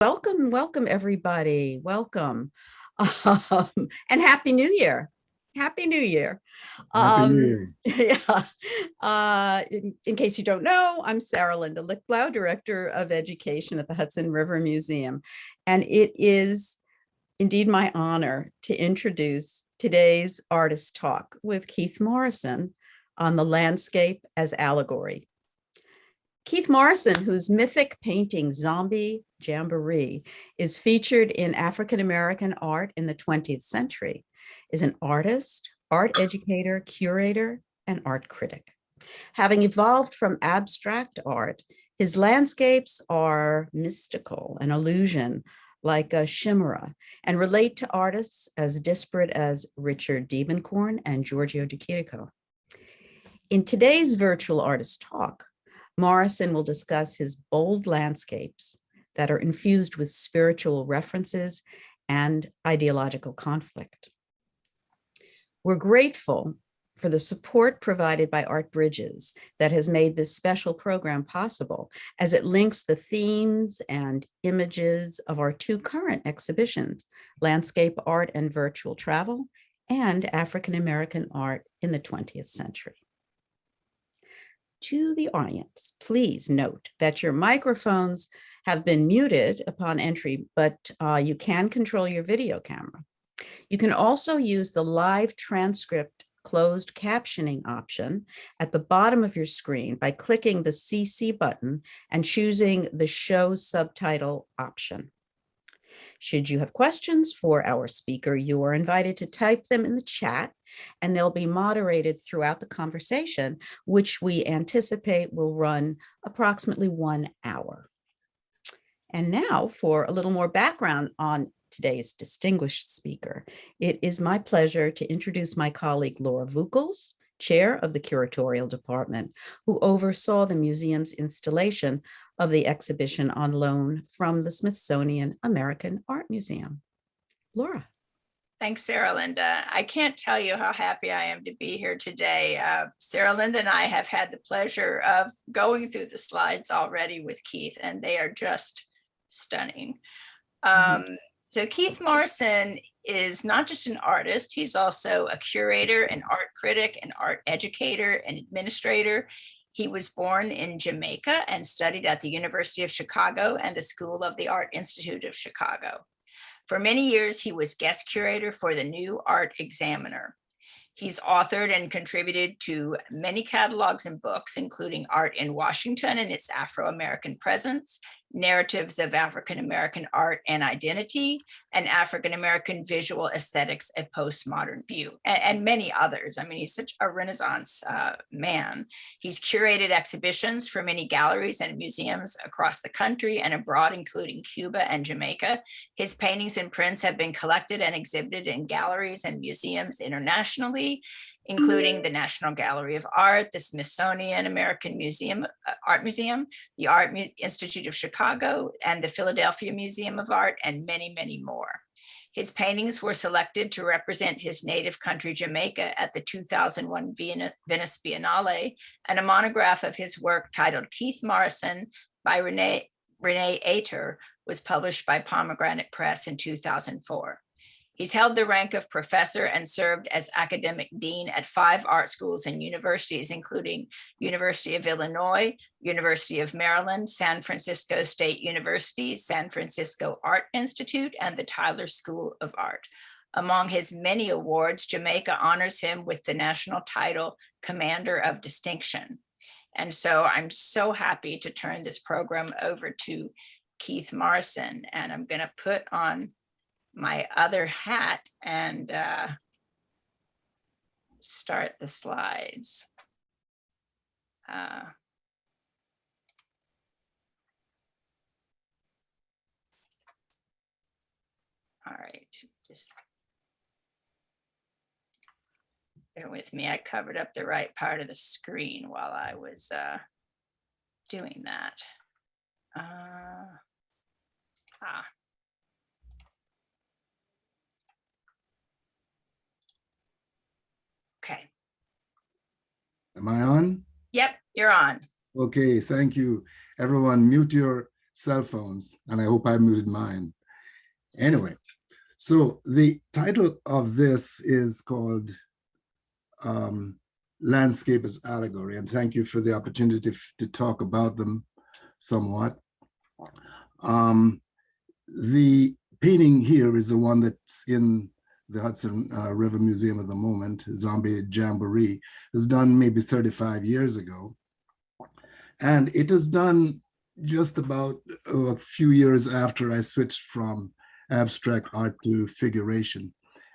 Welcome everybody. Welcome. And Happy New Year. Happy New Year. Happy New Year. Yeah. In case you don't know, I'm Sarah Linda Lichtblau, Director of Education at the Hudson River Museum. And it is indeed my honor to introduce today's artist talk with Keith Morrison on the landscape as allegory. Keith Morrison, whose mythic painting Zombie Jamboree is featured in African-American art in the 20th century, is an artist, art educator, curator, and art critic. Having evolved from abstract art, his landscapes are mystical, an illusion like a chimera, and relate to artists as disparate as Richard Diebenkorn and Giorgio de Chirico. In today's virtual artist talk, Morrison will discuss his bold landscapes that are infused with spiritual references and ideological conflict. We're grateful for the support provided by Art Bridges that has made this special program possible, as it links the themes and images of our two current exhibitions, Landscape Art and Virtual Travel, and African American Art in the 20th Century. To the audience, please note that your microphones have been muted upon entry, but you can control your video camera. You can also use the live transcript closed captioning option at the bottom of your screen by clicking the CC button and choosing the show subtitle option. Should you have questions for our speaker, you are invited to type them in the chat, and they'll be moderated throughout the conversation, which we anticipate will run approximately 1 hour. And now for a little more background on today's distinguished speaker. It is my pleasure to introduce my colleague, Laura Vukels, chair of the curatorial department, who oversaw the museum's installation of the exhibition on loan from the Smithsonian American Art Museum. Laura. Thanks, Sarah Linda. I can't tell you how happy I am to be here today. Sarah Linda and I have had the pleasure of going through the slides already with Keith, and they are just stunning. So Keith Morrison is not just an artist, he's also a curator, an art critic, an art educator, an administrator. He was born in Jamaica and studied at the University of Chicago and the School of the Art Institute of Chicago. For many years, he was guest curator for the New Art Examiner. He's authored and contributed to many catalogs and books, including Art in Washington and its Afro-American Presence, Narratives of African-American Art and Identity, and African-American Visual Aesthetics, a Postmodern View, and many others. I mean, he's such a Renaissance man. He's curated exhibitions for many galleries and museums across the country and abroad, including Cuba and Jamaica. His paintings and prints have been collected and exhibited in galleries and museums internationally, including the National Gallery of Art, the Smithsonian American Museum, Art Museum, the Art Institute of Chicago, and the Philadelphia Museum of Art, and many, many more. His paintings were selected to represent his native country, Jamaica, at the 2001 Venice Biennale, and a monograph of his work titled Keith Morrison by Renee Ater was published by Pomegranate Press in 2004. He's held the rank of professor and served as academic dean at 5 art schools and universities, including University of Illinois, University of Maryland, San Francisco State University, San Francisco Art Institute, and the Tyler School of Art. Among his many awards, Jamaica honors him with the national title, Commander of Distinction. And so I'm so happy to turn this program over to Keith Morrison, and I'm going to put on my other hat and start the slides. All right, just bear with me. I covered up the right part of the screen while I was doing that. Okay. Am I on? Yep, you're on. Okay, thank you. Everyone, mute your cell phones, and I hope I muted mine. Anyway, so the title of this is called Landscape as Allegory, and thank you for the opportunity to talk about them somewhat. The painting here is the one that's in the Hudson River Museum at the moment, Zombie Jamboree. It was done maybe 35 years ago. And it was done just about a few years after I switched from abstract art to figuration.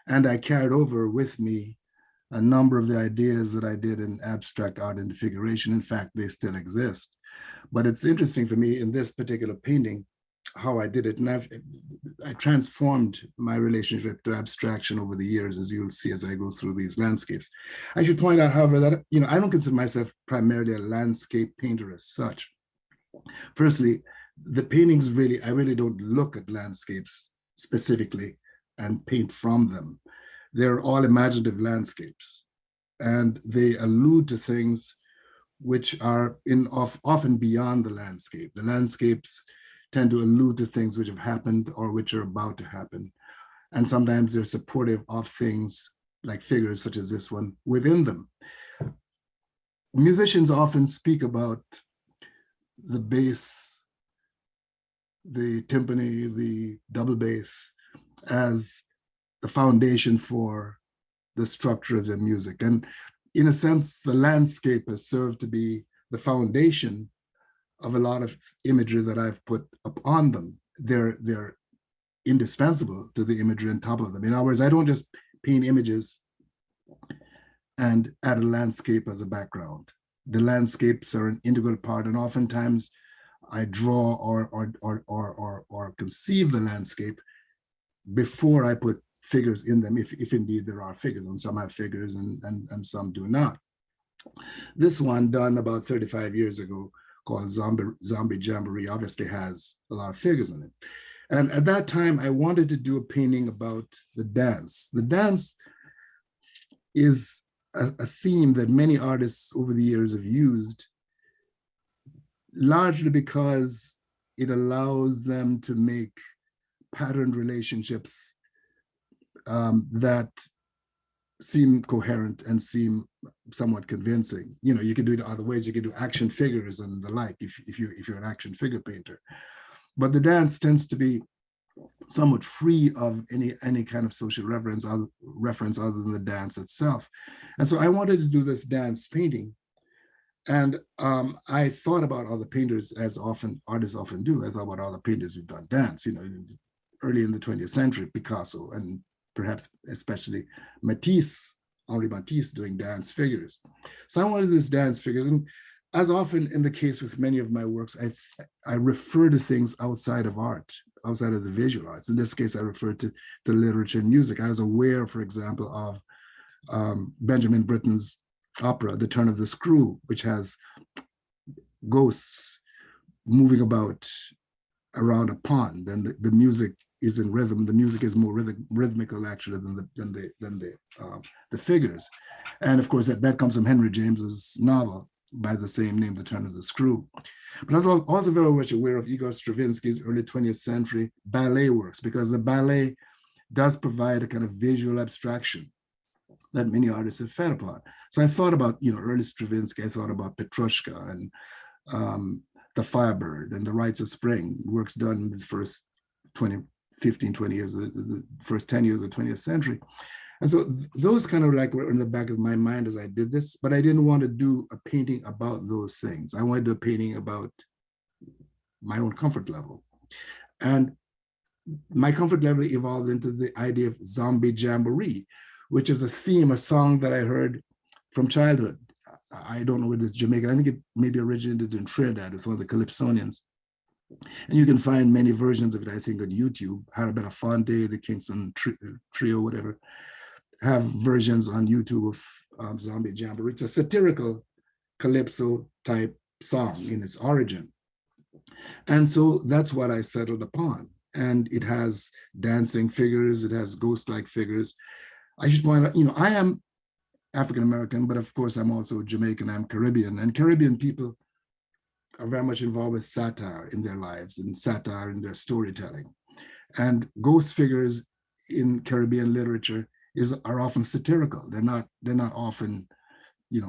And I carried over with me a number of the ideas that I did in abstract art and figuration. In fact, they still exist. But it's interesting for me in this particular painting, how I did it. And I transformed my relationship to abstraction over the years, as you'll see as I go through these landscapes. I should point out, however, that I don't consider myself primarily a landscape painter as such. Firstly, the paintings I really don't look at landscapes specifically and paint from them. They're all imaginative landscapes, and they allude to things which are often beyond the landscape. The landscapes tend to allude to things which have happened or which are about to happen. And sometimes they're supportive of things like figures such as this one within them. Musicians often speak about the bass, the timpani, the double bass as the foundation for the structure of their music. And in a sense, the landscape has served to be the foundation of a lot of imagery that I've put upon them. They're indispensable to the imagery on top of them. In other words, I don't just paint images and add a landscape as a background. The landscapes are an integral part, and oftentimes I draw or conceive the landscape before I put figures in them, if indeed there are figures, and some have figures and some do not. This one, done about 35 years ago, called Zombie Jamboree, obviously has a lot of figures in it. And at that time, I wanted to do a painting about the dance. The dance is a theme that many artists over the years have used, largely because it allows them to make patterned relationships that seem coherent and seem somewhat convincing. You can do it other ways. You can do action figures and the like if you're an action figure painter. But the dance tends to be somewhat free of any kind of social reference other than the dance itself. And so I wanted to do this dance painting. And I thought about other painters, as artists often do. I thought about other painters who've done dance, early in the 20th century, Picasso, and perhaps especially Henri Matisse doing dance figures. So I wanted this dance figures. And as often in the case with many of my works, I refer to things outside of art, outside of the visual arts. In this case, I referred to literature and music. I was aware, for example, of Benjamin Britten's opera, The Turn of the Screw, which has ghosts moving about around a pond, and the music is in rhythm. The music is more rhythmical actually than the figures. And of course, that comes from Henry James's novel by the same name, The Turn of the Screw. But I was also very much aware of Igor Stravinsky's early 20th century ballet works, because the ballet does provide a kind of visual abstraction that many artists have fed upon. So I thought about, early Stravinsky. I thought about Petrushka and The Firebird and The Rites of Spring, works done in the first 20 years, the first 10 years of the 20th century. And so those kind of were in the back of my mind as I did this, but I didn't want to do a painting about those things. I wanted to do a painting about my own comfort level. And my comfort level evolved into the idea of Zombie Jamboree, which is a theme, a song that I heard from childhood. I don't know whether it's Jamaican. I think it maybe originated in Trinidad with one of the Calypsonians. And you can find many versions of it, I think, on YouTube. Harabella Fonte, the Kingston Trio, whatever, have versions on YouTube of Zombie Jamboree. It's a satirical calypso type song in its origin. And so that's what I settled upon. And it has dancing figures, it has ghost-like figures. I should point out, I am African-American, but of course I'm also Jamaican, I'm Caribbean. And Caribbean people are very much involved with satire in their lives and satire in their storytelling. And ghost figures in Caribbean literature are often satirical. They're not often,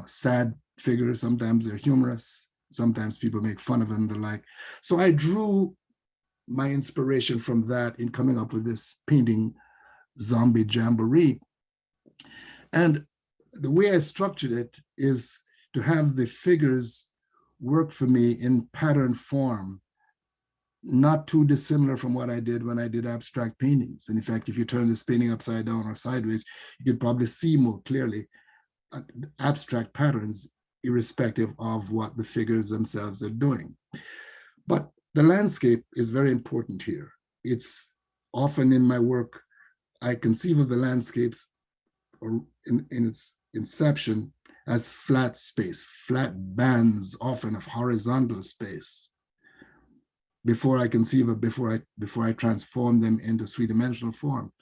sad figures. Sometimes they're humorous. Sometimes people make fun of them and the like. So I drew my inspiration from that in coming up with this painting, Zombie Jamboree. And the way I structured it is to have the figures work for me in pattern form, not too dissimilar from what I did when I did abstract paintings. And in fact, if you turn this painting upside down or sideways, you could probably see more clearly abstract patterns, irrespective of what the figures themselves are doing. But the landscape is very important here. It's often in my work, I conceive of the landscapes or in its inception as flat space, flat bands, often of horizontal space, before I conceive of, before I transform them into three-dimensional form.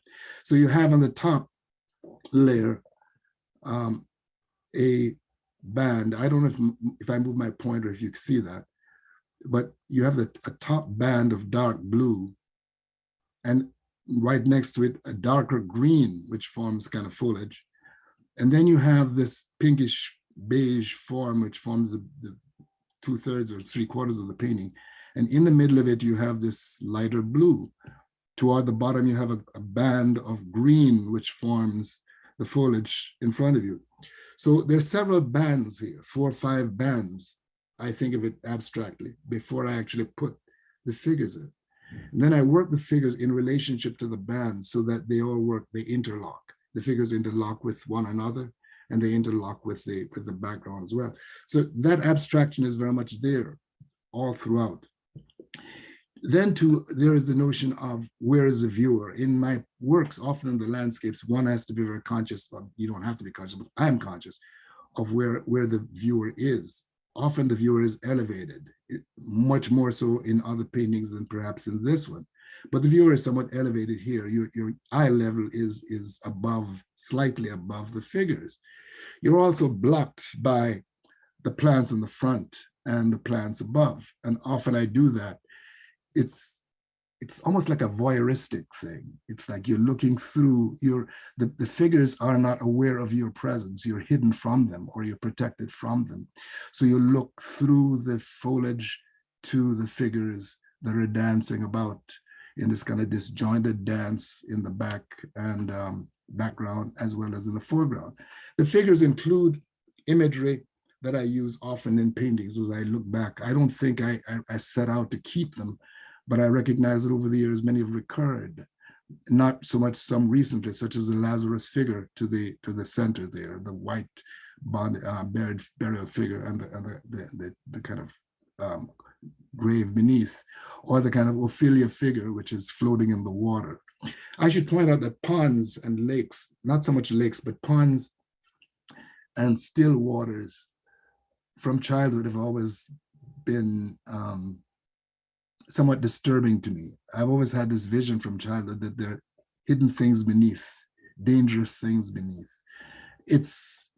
So you have on the top layer a band. I don't know if I move my pointer, if you can see that, but you have a top band of dark blue, and right next to it, a darker green, which forms kind of foliage. And then you have this pinkish beige form, which forms the 2/3 or 3/4 of the painting. And in the middle of it, you have this lighter blue. Toward the bottom, you have a band of green, which forms the foliage in front of you. So there's several bands here, 4 or 5 bands. I think of it abstractly before I actually put the figures in. And then I work the figures in relationship to the bands so that they all work, they interlock. The figures interlock with one another, and they interlock with the background as well. So that abstraction is very much there all throughout. Then there is the notion of where is the viewer. In my works, often in the landscapes, one has to be very conscious, well, you don't have to be conscious, but I'm conscious of where the viewer is. Often the viewer is elevated, much more so in other paintings than perhaps in this one. But the viewer is somewhat elevated here. Your eye level is above, slightly above the figures. You're also blocked by the plants in the front and the plants above. And often I do that. It's almost like a voyeuristic thing. It's like you're looking through the figures are not aware of your presence. You're hidden from them, or you're protected from them. So you look through the foliage to the figures that are dancing about in this kind of disjointed dance in the back and background, as well as in the foreground. The figures include imagery that I use often in paintings as I look back. I don't think I set out to keep them, but I recognize that over the years, many have recurred, not so much some recently, such as the Lazarus figure to the center there, the white burial figure and the kind of grave beneath, or the kind of Ophelia figure, which is floating in the water. I should point out that ponds and lakes, not so much lakes, but ponds and still waters from childhood have always been somewhat disturbing to me. I've always had this vision from childhood that there are hidden things beneath, dangerous things beneath. It's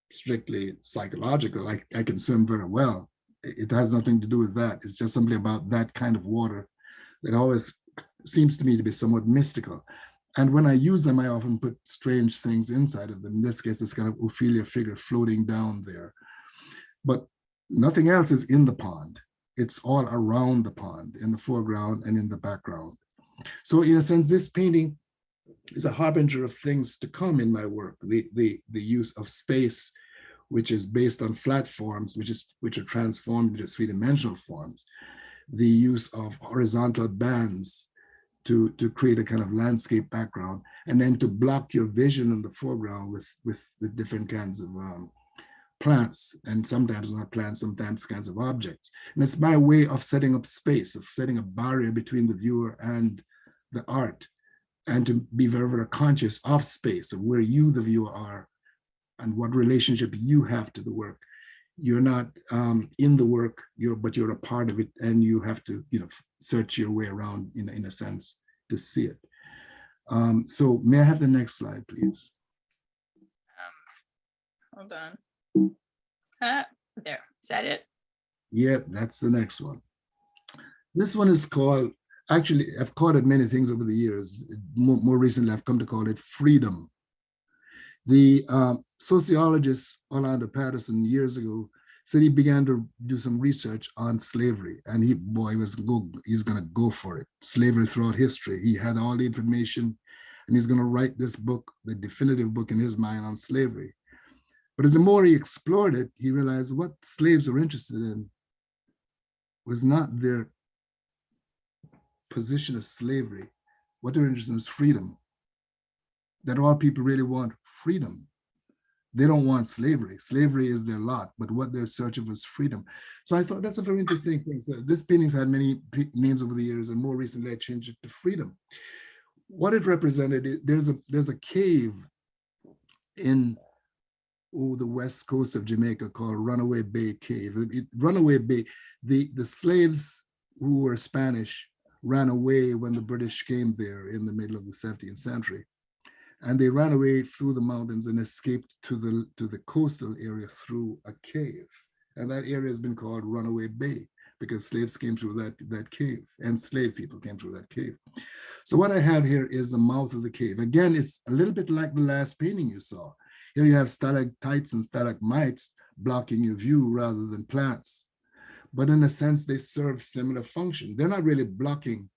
strictly psychological. I can swim very well. It has nothing to do with that. It's just simply about that kind of water that always seems to me to be somewhat mystical. And when I use them, I often put strange things inside of them. In this case, this kind of Ophelia figure floating down there. But nothing else is in the pond. It's all around the pond, in the foreground and in the background. So in a sense, this painting is a harbinger of things to come in my work. The use of space, which is based on flat forms, which are transformed into three-dimensional forms. The use of horizontal bands to create a kind of landscape background, and then to block your vision in the foreground with different kinds of plants, and sometimes not plants, sometimes kinds of objects. And it's my way of setting up space, of setting a barrier between the viewer and the art, and to be very, very conscious of space, of where you, the viewer, are, and what relationship you have to the work. You're not in the work, but you're a part of it, and you have to, search your way around in a sense to see it. So may I have the next slide, please? Hold on. There, is that it? Yeah, that's the next one. This one is called, actually, I've called it many things over the years. More recently, I've come to call it freedom. The sociologist Orlando Patterson years ago said he began to do some research on slavery, and he's going to go for it. Slavery throughout history. He had all the information, and he's going to write this book, the definitive book in his mind on slavery. But as the more he explored it, he realized what slaves were interested in was not their position of slavery. What they're interested in is freedom. That all people really want freedom. They don't want slavery. Slavery is their lot, but what they're searching for is freedom. So I thought that's a very interesting thing. So this painting's had many names over the years, and more recently I changed it to freedom. What it represented, there's a cave in the west coast of Jamaica called Runaway Bay Cave. Runaway Bay, the slaves who were Spanish ran away when the British came there in the middle of the 17th century. And they ran away through the mountains and escaped to the coastal area through a cave. And that area has been called Runaway Bay because slaves came through that cave, and slave people came through that cave. So what I have here is the mouth of the cave. Again, it's a little bit like the last painting you saw. Here you have stalactites and stalagmites blocking your view rather than plants. But in a sense, they serve similar function. They're not really blocking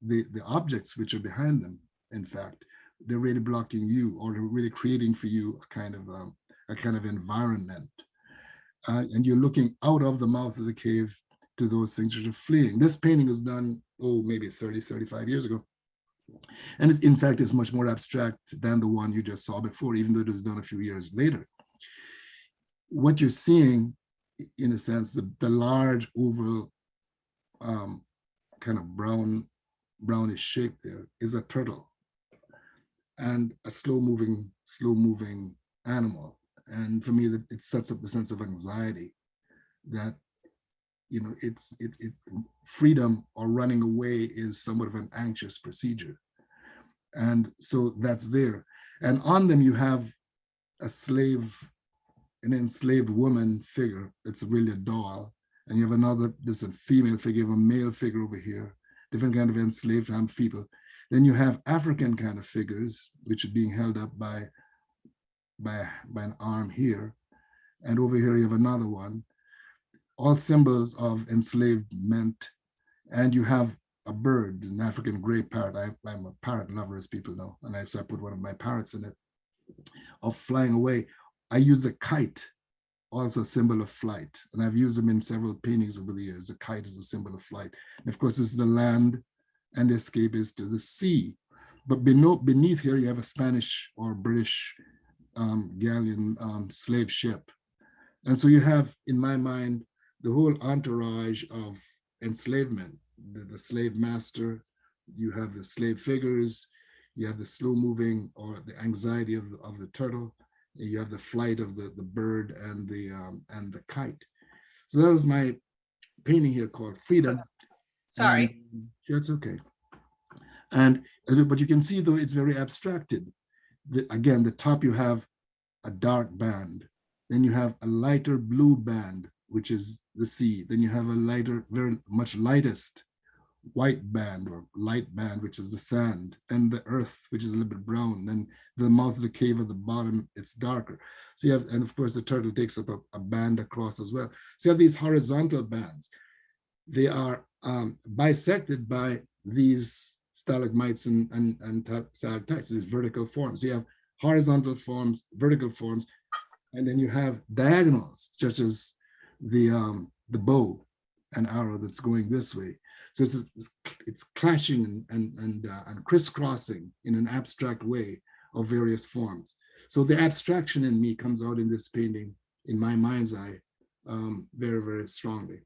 the objects which are behind them, in fact. They're really blocking you, or they're really creating for you a kind of environment. And you're looking out of the mouth of the cave to those things that are fleeing. This painting was done, maybe 30, 35 years ago. And in fact, it's much more abstract than the one you just saw before, even though it was done a few years later. What you're seeing, in a sense, the large oval kind of brownish shape there is a turtle and a slow moving animal. And for me, that it sets up the sense of anxiety that, freedom or running away is somewhat of an anxious procedure. And so that's there. And on them, you have an enslaved woman figure. It's really a doll. And you have there's a female figure, you have a male figure over here, different kind of enslaved people. Then you have African kind of figures, which are being held up by an arm here. And over here, you have another one, all symbols of enslavement. And you have a bird, an African gray parrot. I'm a parrot lover, as people know. And so I put one of my parrots in it, of flying away. I use a kite, also a symbol of flight. And I've used them in several paintings over the years. The kite is a symbol of flight. And of course, this is the land, and the escape is to the sea. But beneath here, you have a Spanish or British galleon slave ship. And so you have, in my mind, the whole entourage of enslavement, the slave master, you have the slave figures, you have the slow moving or the anxiety of the turtle, you have the flight of the bird and the kite. So that was my painting here called Freedom. Sorry. That's okay. But you can see, though, it's very abstracted. Again, the top you have a dark band. Then you have a lighter blue band, which is the sea. Then you have a lighter, very much lightest white band or light band, which is the sand. Then the earth, which is a little bit brown. Then the mouth of the cave at the bottom, it's darker. So you have, and of course, the turtle takes up a band across as well. So you have these horizontal bands. They are bisected by these stalagmites and stalactites, these vertical forms. So you have horizontal forms, vertical forms, and then you have diagonals, such as the bow and arrow that's going this way. So it's clashing and crisscrossing in an abstract way of various forms. So the abstraction in me comes out in this painting, in my mind's eye, very, very strongly.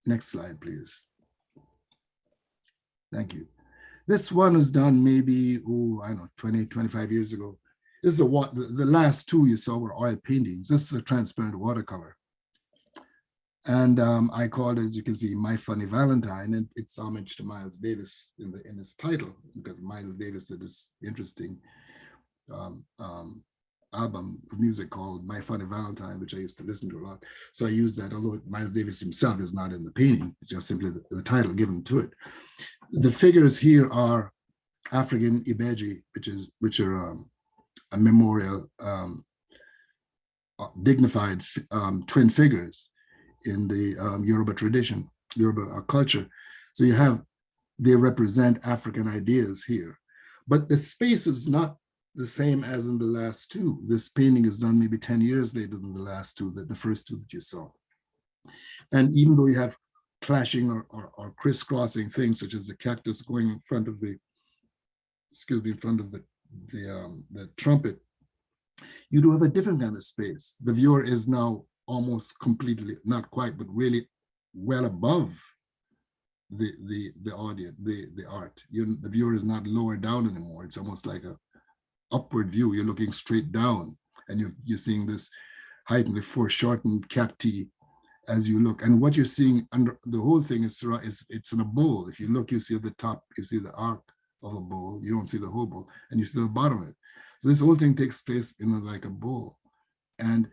Next slide, please. Thank you. This one was done maybe, 20, 25 years ago. This is the last two you saw were oil paintings. This is a transparent watercolor. And I called it, as you can see, My Funny Valentine, and it's homage to Miles Davis in his title, because Miles Davis did this interesting album of music called My Funny Valentine, which I used to listen to a lot. So I use that, although Miles Davis himself is not in the painting, it's just simply the title given to it. The figures here are African Ibeji, which are a memorial, dignified twin figures in the Yoruba tradition, Yoruba culture. So they represent African ideas here. But the space is not the same as in the last two. This painting is done maybe 10 years later than the last two, the first two that you saw. And even though you have clashing or crisscrossing things, such as the cactus going in front of the, in front of the trumpet, you do have a different kind of space. The viewer is now almost completely, not quite, but really well above the audience, the art. The viewer is not lower down anymore. It's almost like a upward view. You're looking straight down, and you're seeing this heightened, foreshortened cacti as you look. And what you're seeing under the whole thing is it's in a bowl. If you look, you see at the top, you see the arc of a bowl. You don't see the whole bowl, and you see the bottom of it. So this whole thing takes place in like a bowl, and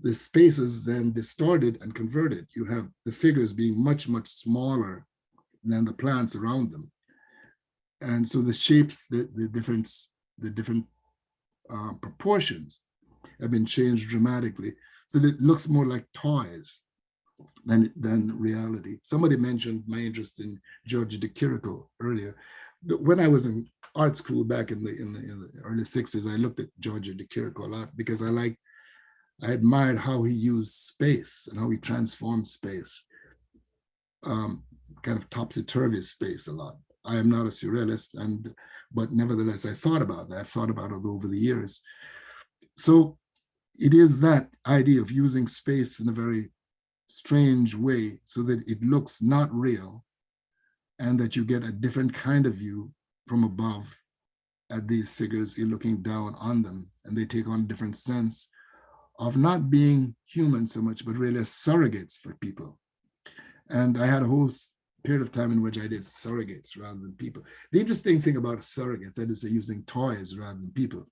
the space is then distorted and converted. You have the figures being much, much smaller than the plants around them. And so the shapes, the different proportions have been changed dramatically. So that it looks more like toys than reality. Somebody mentioned my interest in Giorgio de Chirico earlier. When I was in art school back in the early 60s, I looked at Giorgio de Chirico a lot because I admired how he used space and how he transformed space, kind of topsy-turvy space a lot. I am not a surrealist, but nevertheless, I thought about that. I've thought about it over the years. So it is that idea of using space in a very strange way so that it looks not real, and that you get a different kind of view from above at these figures. You're looking down on them, and they take on a different sense of not being human so much, but really as surrogates for people. And I had a whole period of time in which I did surrogates rather than people. The interesting thing about surrogates, that is, they're using toys rather than people,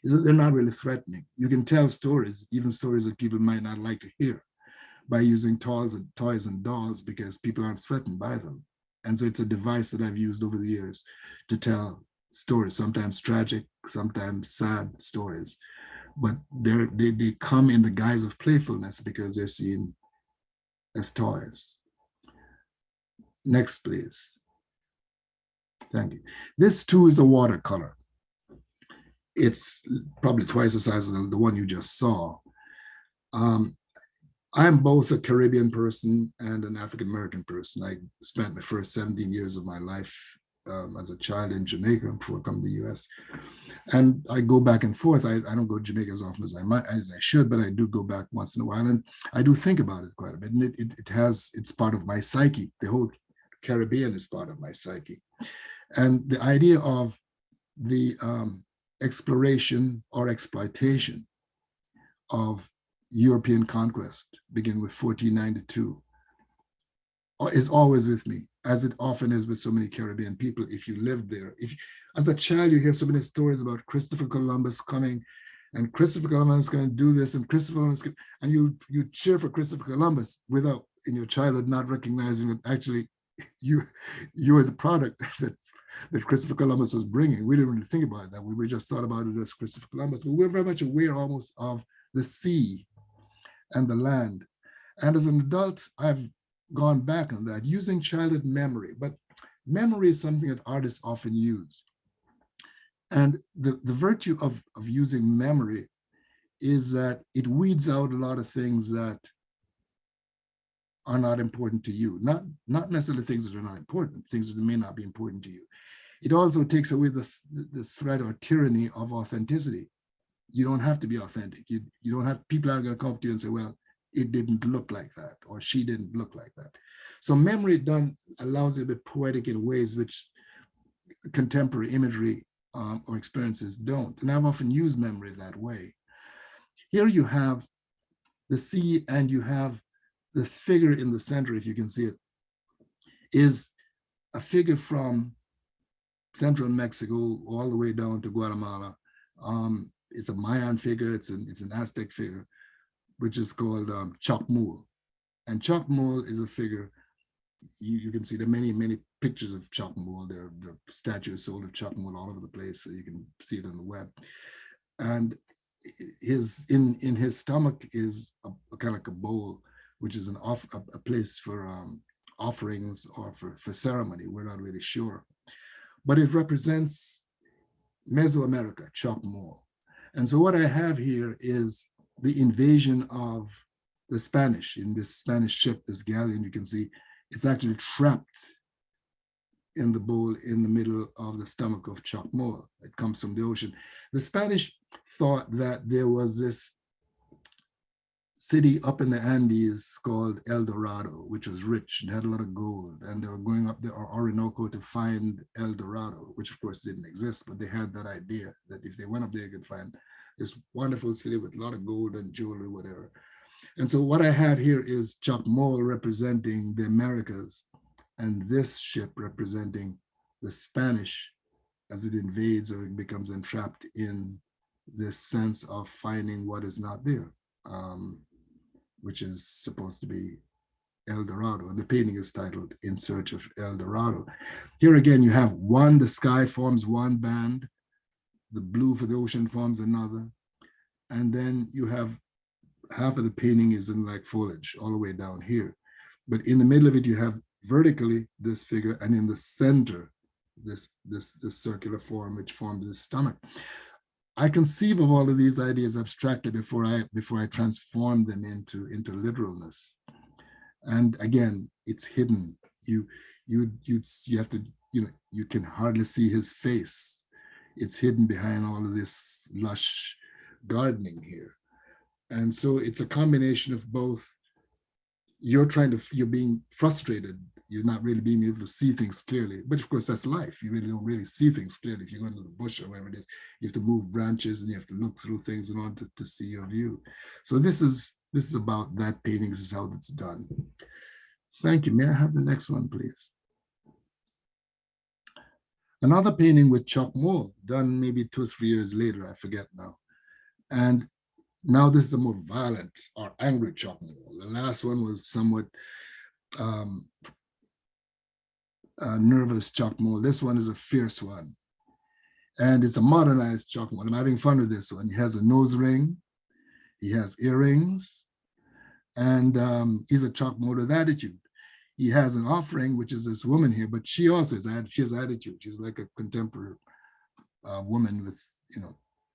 is that they're not really threatening. You can tell stories, even stories that people might not like to hear, by using toys and dolls, because people aren't threatened by them. And so it's a device that I've used over the years to tell stories, sometimes tragic, sometimes sad stories. But they come in the guise of playfulness because they're seen as toys. Next, please. Thank you. This too is a watercolor. It's probably twice the size of the one you just saw. I'm both a Caribbean person and an African-American person. I spent my first 17 years of my life as a child in Jamaica before coming to the US. And I go back and forth. I don't go to Jamaica as often as I should, but I do go back once in a while. And I do think about it quite a bit. And it's part of my psyche. The whole Caribbean is part of my psyche. And the idea of the exploration or exploitation of European conquest, beginning with 1492, is always with me, as it often is with so many Caribbean people. If you live there, as a child, you hear so many stories about Christopher Columbus coming, and Christopher Columbus is going to do this, and Christopher Columbus, and you cheer for Christopher Columbus without, in your childhood, not recognizing that actually you are the product that Christopher Columbus was bringing. We didn't really think about that. We just thought about it as Christopher Columbus, but we're very much aware almost of the sea and the land. And as an adult, I've gone back on that, using childhood memory. But memory is something that artists often use. And the virtue of using memory is that it weeds out a lot of things that are not important to you. Not necessarily things that are not important, things that may not be important to you. It also takes away the threat or tyranny of authenticity. You don't have to be authentic. You don't have, people aren't going to come up to you and say, well, it didn't look like that, or she didn't look like that. So memory allows you to be poetic in ways which contemporary imagery or experiences don't. And I've often used memory that way. Here you have the sea, and you have this figure in the center, if you can see it, is a figure from central Mexico all the way down to Guatemala. it's a Mayan figure, it's an Aztec figure, which is called Chocmol. And Chocmol is a figure, you can see there are many pictures of Chocmol. There are statues sold of Chocmol all over the place, so you can see it on the web. And in his stomach is a kind of like a bowl, which is a place for offerings or for ceremony. We're not really sure, but it represents Mesoamerica, Chocmol. And so what I have here is the invasion of the Spanish in this Spanish ship, this galleon. You can see it's actually trapped in the bowl in the middle of the stomach of Chocmol. It comes from the ocean. The Spanish thought that there was this city up in the Andes called El Dorado, which was rich and had a lot of gold. And they were going up the Orinoco to find El Dorado, which of course didn't exist, but they had that idea that if they went up there, they could find this wonderful city with a lot of gold and jewelry, whatever. And so what I have here is Chocmol representing the Americas, and this ship representing the Spanish as it invades or it becomes entrapped in this sense of finding what is not there, which is supposed to be El Dorado. And the painting is titled In Search of El Dorado. Here again, you have one, the sky forms one band, the blue for the ocean forms another. And then you have half of the painting is in like foliage all the way down here. But in the middle of it, you have vertically this figure, and in the center, this circular form, which forms the stomach. I conceive of all of these ideas abstractly before I transform them into literalness. And again, it's hidden. You have to, you can hardly see his face. It's hidden behind all of this lush gardening here. And so it's a combination of both. You're being frustrated. You're not really being able to see things clearly. But of course, that's life. You really don't really see things clearly. If you go into the bush or wherever it is, you have to move branches and you have to look through things in order to see your view. So this is about that painting. This is how it's done. Thank you. May I have the next one, please? Another painting with Chocmol, done maybe 2 or 3 years later, I forget now. And now this is a more violent or angry Chocmol. The last one was somewhat nervous Chocmol. This one is a fierce one. And it's a modernized Chocmol. I'm having fun with this one. He has a nose ring. He has earrings. And he's a Chocmol with attitude. He has an offering, which is this woman here, but she also has attitude. She's like a contemporary woman with,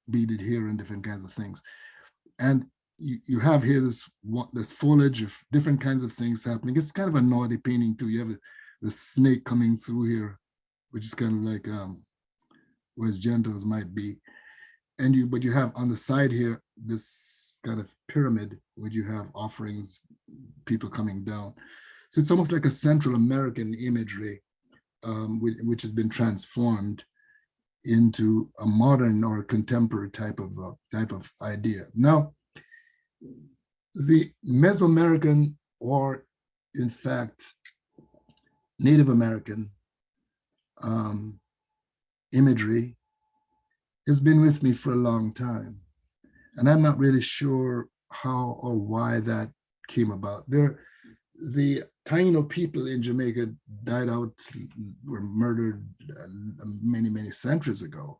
beaded hair and different kinds of things. And you have here this foliage of different kinds of things happening. It's kind of a naughty painting too. You have the snake coming through here, which is kind of like where his genitals might be. But you have on the side here, this kind of pyramid where you have offerings, people coming down. So it's almost like a Central American imagery, which has been transformed into a modern or contemporary type of idea. Now, the Mesoamerican, or in fact, Native American imagery has been with me for a long time. And I'm not really sure how or why that came about. The Taino people in Jamaica died out, were murdered many, many centuries ago.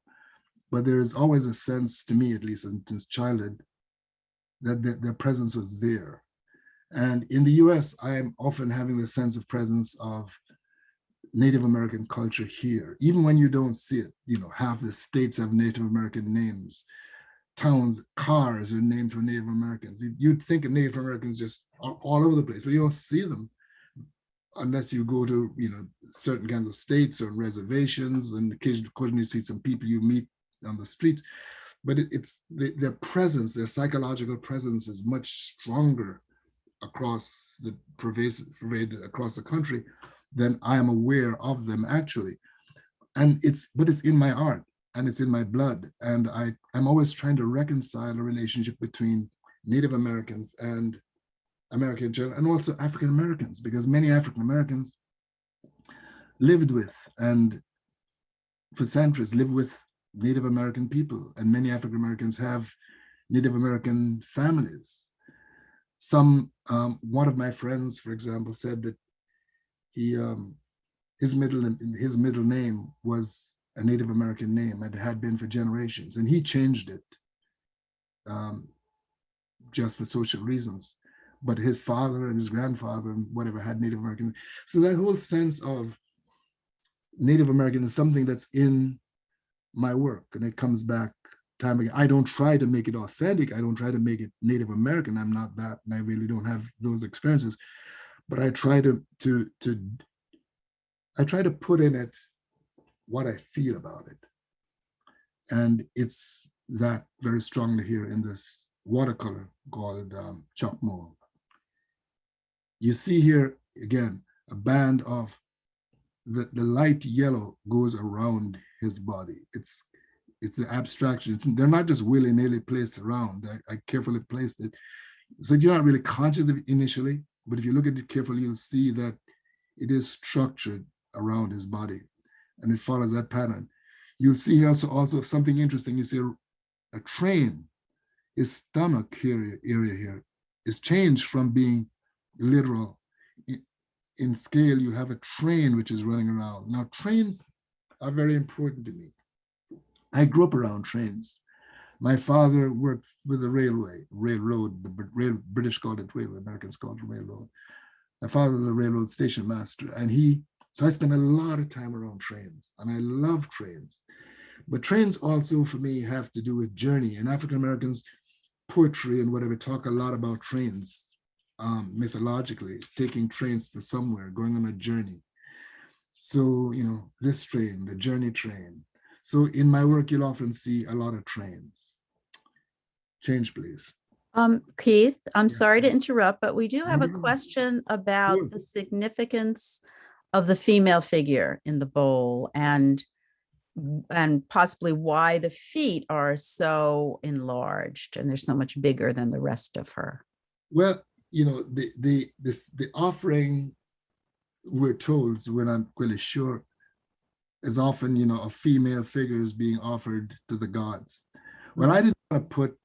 But there is always a sense, to me at least, since childhood, that their presence was there. And in the US, I'm often having the sense of presence of Native American culture here, even when you don't see it. Half the states have Native American names. Towns, cars are named for Native Americans. You'd think of Native Americans just all over the place, but you don't see them unless you go to certain kinds of states or reservations, and occasionally you see some people you meet on the streets. But it's their presence, their psychological presence is much stronger across the pervaded across the country than I am aware of them actually. And it's in my art and it's in my blood. And I'm always trying to reconcile a relationship between Native Americans and American children, and also African Americans, because many African Americans lived with, and for centuries lived with Native American people, and many African Americans have Native American families. One of my friends, for example, said that his middle name was a Native American name and had been for generations, and he changed it just for social reasons. But his father and his grandfather and whatever had Native American. So that whole sense of Native American is something that's in my work, and it comes back time again. I don't try to make it authentic. I don't try to make it Native American. I'm not that, and I really don't have those experiences. But I try to put in it what I feel about it, and it's that very strongly here in this watercolor called Chocmo. You see here again a band of the light yellow goes around his body. It's the abstraction. They're not just willy-nilly placed around. I carefully placed it. So you're not really conscious of it initially, but if you look at it carefully, you'll see that it is structured around his body, and it follows that pattern. You'll see also something interesting. You see a train, his stomach area here is changed from being literal. In scale, you have a train which is running around. Now, trains are very important to me. I grew up around trains. My father worked with the railroad, the British called it railroad, Americans called it railroad. My father was a railroad station master, and so I spent a lot of time around trains, and I love trains. But trains also, for me, have to do with journey, and African Americans, poetry and whatever, talk a lot about trains, mythologically, taking trains to somewhere, going on a journey. So, this train, the journey train. So in my work, you'll often see a lot of trains. Change, please. Keith, I'm sorry to interrupt, but we do have a question about the significance of the female figure in the bowl and possibly why the feet are so enlarged and they're so much bigger than the rest of her. Well, the offering, we're told, so we're not really sure, is often, a female figure is being offered to the gods. Well, I didn't want to put,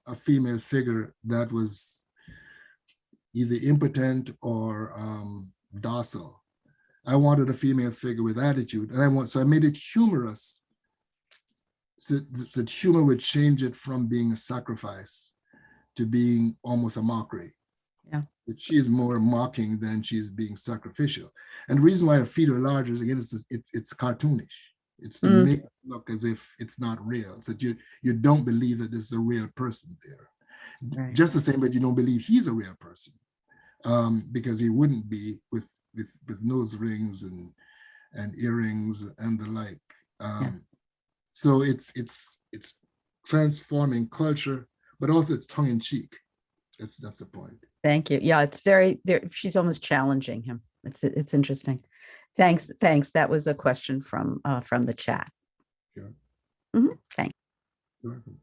a female figure that was either impotent or docile. I wanted a female figure with attitude, and so I made it humorous. So that humor would change it from being a sacrifice to being almost a mockery. Yeah. That she is more mocking than she's being sacrificial. And the reason why her feet are larger is, again, it's cartoonish. It's to make it look as if it's not real. So you don't believe that this is a real person there. Right. Just the same, but you don't believe he's a real person, because he wouldn't be with nose rings and earrings and the like. So it's transforming culture, but also it's tongue in cheek. That's the point. Thank you. Yeah, it's she's almost challenging him. It's interesting. Thanks. That was a question from the chat. Sure. Thanks. You're welcome.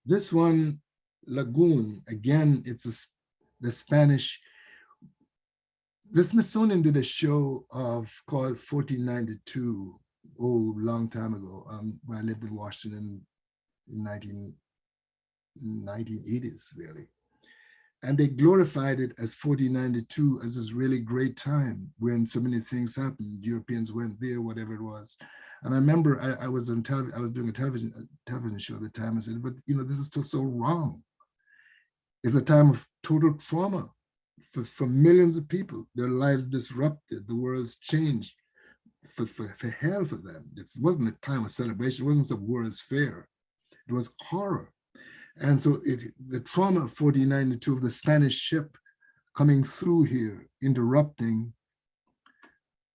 This one, Lagoon, again, it's the Spanish. The Smithsonian did a show called 1492, long time ago, when I lived in Washington in 1980s, really. And they glorified it as 1492 as this really great time when so many things happened. Europeans went there, whatever it was. And I remember I was doing a television show at the time. I said, but this is still so wrong. It's a time of total trauma for millions of people. Their lives disrupted, the world's changed for hell for them. It wasn't a time of celebration. It wasn't some world's fair. It was horror. And so the trauma of 1492 of the Spanish ship coming through here, interrupting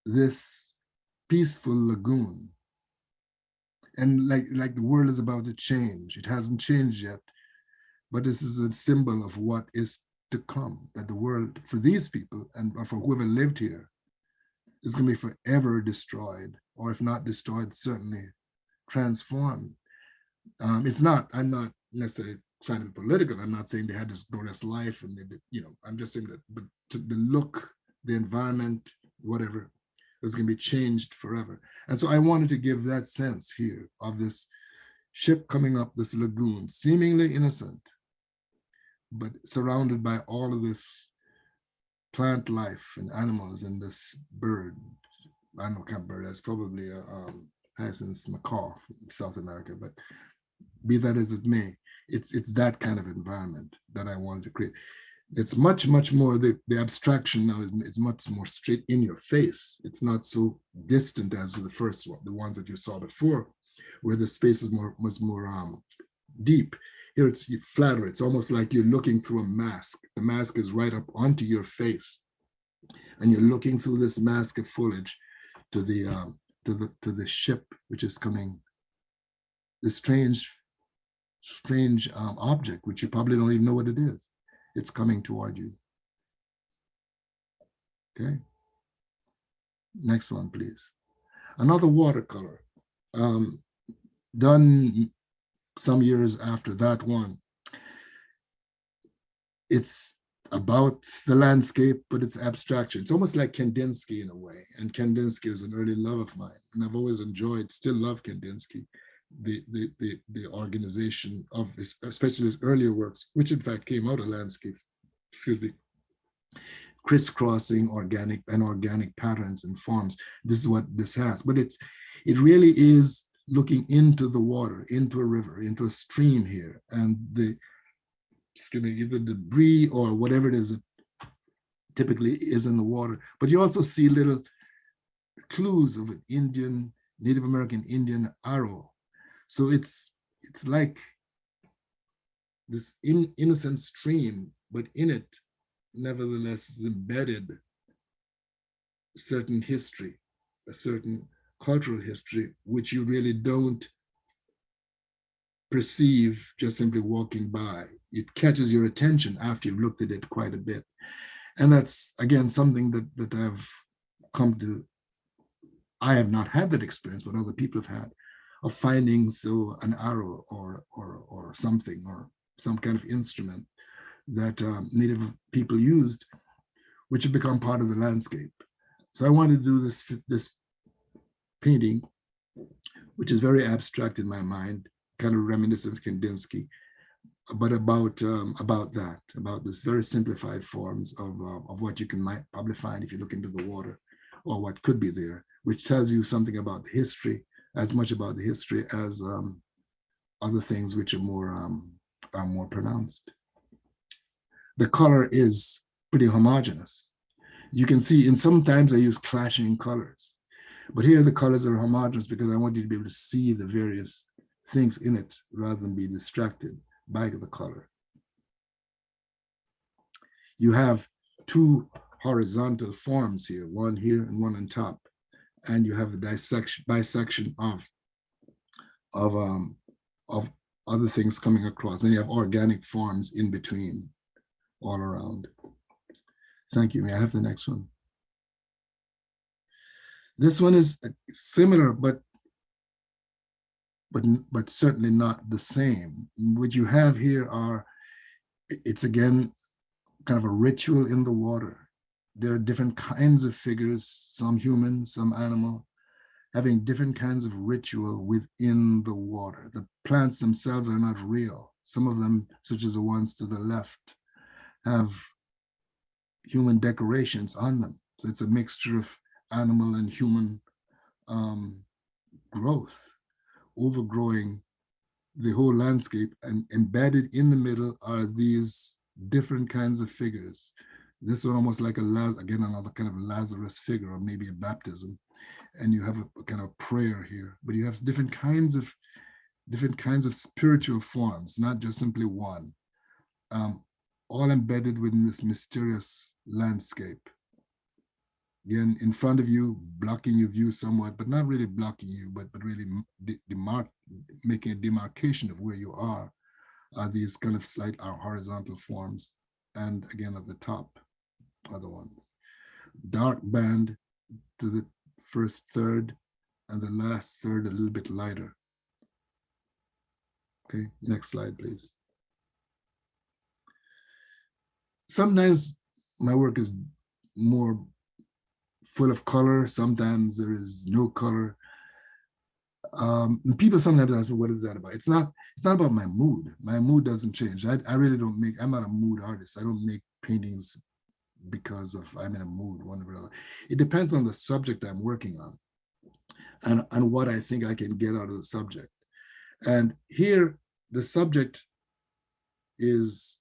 this peaceful lagoon. And like the world is about to change. It hasn't changed yet, but this is a symbol of what is to come, that the world for these people and for whoever lived here is going to be forever destroyed, or if not destroyed, certainly transformed. I'm not necessarily trying to be political. I'm not saying they had this glorious life and I'm just saying that, but the look, the environment, whatever, It's going to be changed forever. And so I wanted to give that sense here of this ship coming up this lagoon, seemingly innocent, but surrounded by all of this plant life and animals and this bird. I don't know what kind of bird, that's probably a Hyacinth macaw from South America, but be that as it may, it's that kind of environment that I wanted to create. It's much more, the abstraction now is much more straight in your face. It's not so distant as with the first one, the ones that you saw before, where the space was more deep. Here it's flatter. It's almost like you're looking through a mask. The mask is right up onto your face, and you're looking through this mask of foliage to the ship, which is coming. This strange object, which you probably don't even know what it is. It's coming toward you. Okay. Next one, please. Another watercolor, done some years after that one. It's about the landscape, but it's abstraction. It's almost like Kandinsky in a way. And Kandinsky is an early love of mine. And I've always enjoyed, still love Kandinsky, the organization of his, especially his earlier works, which in fact came out of landscapes, crisscrossing organic patterns and forms. This is what this has, but it really is looking into the water, into a river, into a stream here, and either debris or whatever it is that typically is in the water. But you also see little clues of an Native American Indian arrow. So it's like this innocent stream, but in it, nevertheless, is embedded certain history, a certain cultural history, which you really don't perceive just simply walking by. It catches your attention after you've looked at it quite a bit. And that's, again, something that I've come to, I have not had that experience, but other people have had, of finding an arrow or something, or some kind of instrument that Native people used, which have become part of the landscape. So I wanted to do this painting, which is very abstract in my mind, kind of reminiscent of Kandinsky, but about this very simplified forms of what you might probably find if you look into the water, or what could be there, which tells you something about the history, as much about the history as other things which are more pronounced. The color is pretty homogeneous. You can see, and sometimes I use clashing colors, but here the colors are homogeneous because I want you to be able to see the various things in it rather than be distracted by the color. You have two horizontal forms here, one here and one on top, and you have a bisection of other things coming across, and you have organic forms in between, all around. Thank you. May I have the next one? This one is similar, but certainly not the same. What you have here it's again kind of a ritual in the water. There are different kinds of figures, some human, some animal, having different kinds of ritual within the water. The plants themselves are not real. Some of them, such as the ones to the left, have human decorations on them. So it's a mixture of animal and human growth, overgrowing the whole landscape, and embedded in the middle are these different kinds of figures. This one almost like again, another kind of Lazarus figure, or maybe a baptism. And you have a kind of prayer here, but you have different kinds of spiritual forms, not just simply one, all embedded within this mysterious landscape. Again, in front of you, blocking your view somewhat, but not really blocking you, but really making a demarcation of where you are these kind of slight horizontal forms. And again, at the top, other ones. Dark band to the first third, and the last third a little bit lighter. Okay, next slide, please. Sometimes my work is more full of color. Sometimes there is no color. And people sometimes ask me, what is that about? It's not about my mood. My mood doesn't change. I really don't make, I'm not a mood artist. I don't make paintings because of I'm in a mood, one or other. It depends on the subject I'm working on and what I think I can get out of the subject. And here, the subject is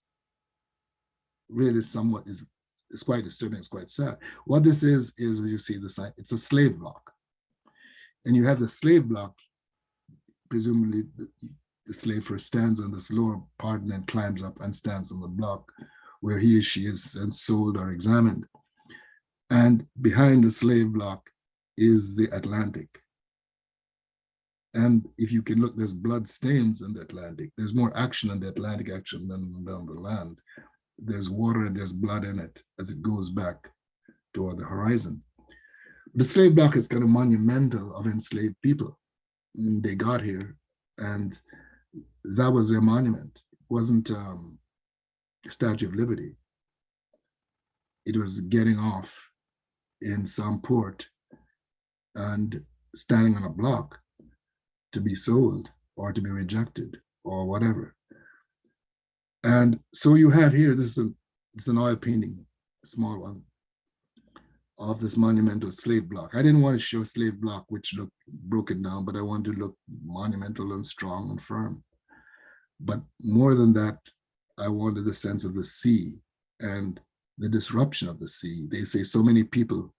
really somewhat, is quite disturbing, it's quite sad. What this is as you see the sign, it's a slave block. And you have the slave block, presumably the slave first stands on this lower part and then climbs up and stands on the block where he or she is then sold or examined. And behind the slave block is the Atlantic. And if you can look, there's blood stains in the Atlantic. There's more action in the Atlantic action than on the land. There's water and there's blood in it as it goes back toward the horizon. The slave block is kind of monumental of enslaved people. They got here and that was their monument. It wasn't a Statue of Liberty. It was getting off in some port and standing on a block to be sold or to be rejected or whatever. And so you have here, it's an oil painting, a small one, of this monumental slave block. I didn't want to show a slave block which looked broken down, but I wanted to look monumental and strong and firm. But more than that, I wanted the sense of the sea and the disruption of the sea. They say so many people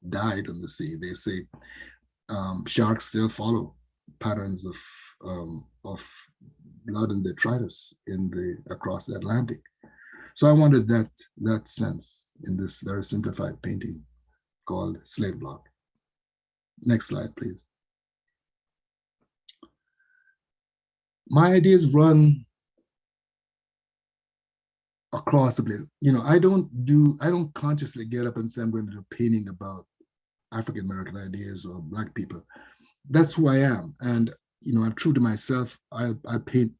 died in the sea. They say sharks still follow patterns of blood and detritus across the Atlantic. So I wanted that sense in this very simplified painting called Slave Block. Next slide, please. My ideas run across the place. You know, I don't consciously get up and say I'm going to do a painting about African American ideas or Black people. That's who I am. And, you know, I'm true to myself. I paint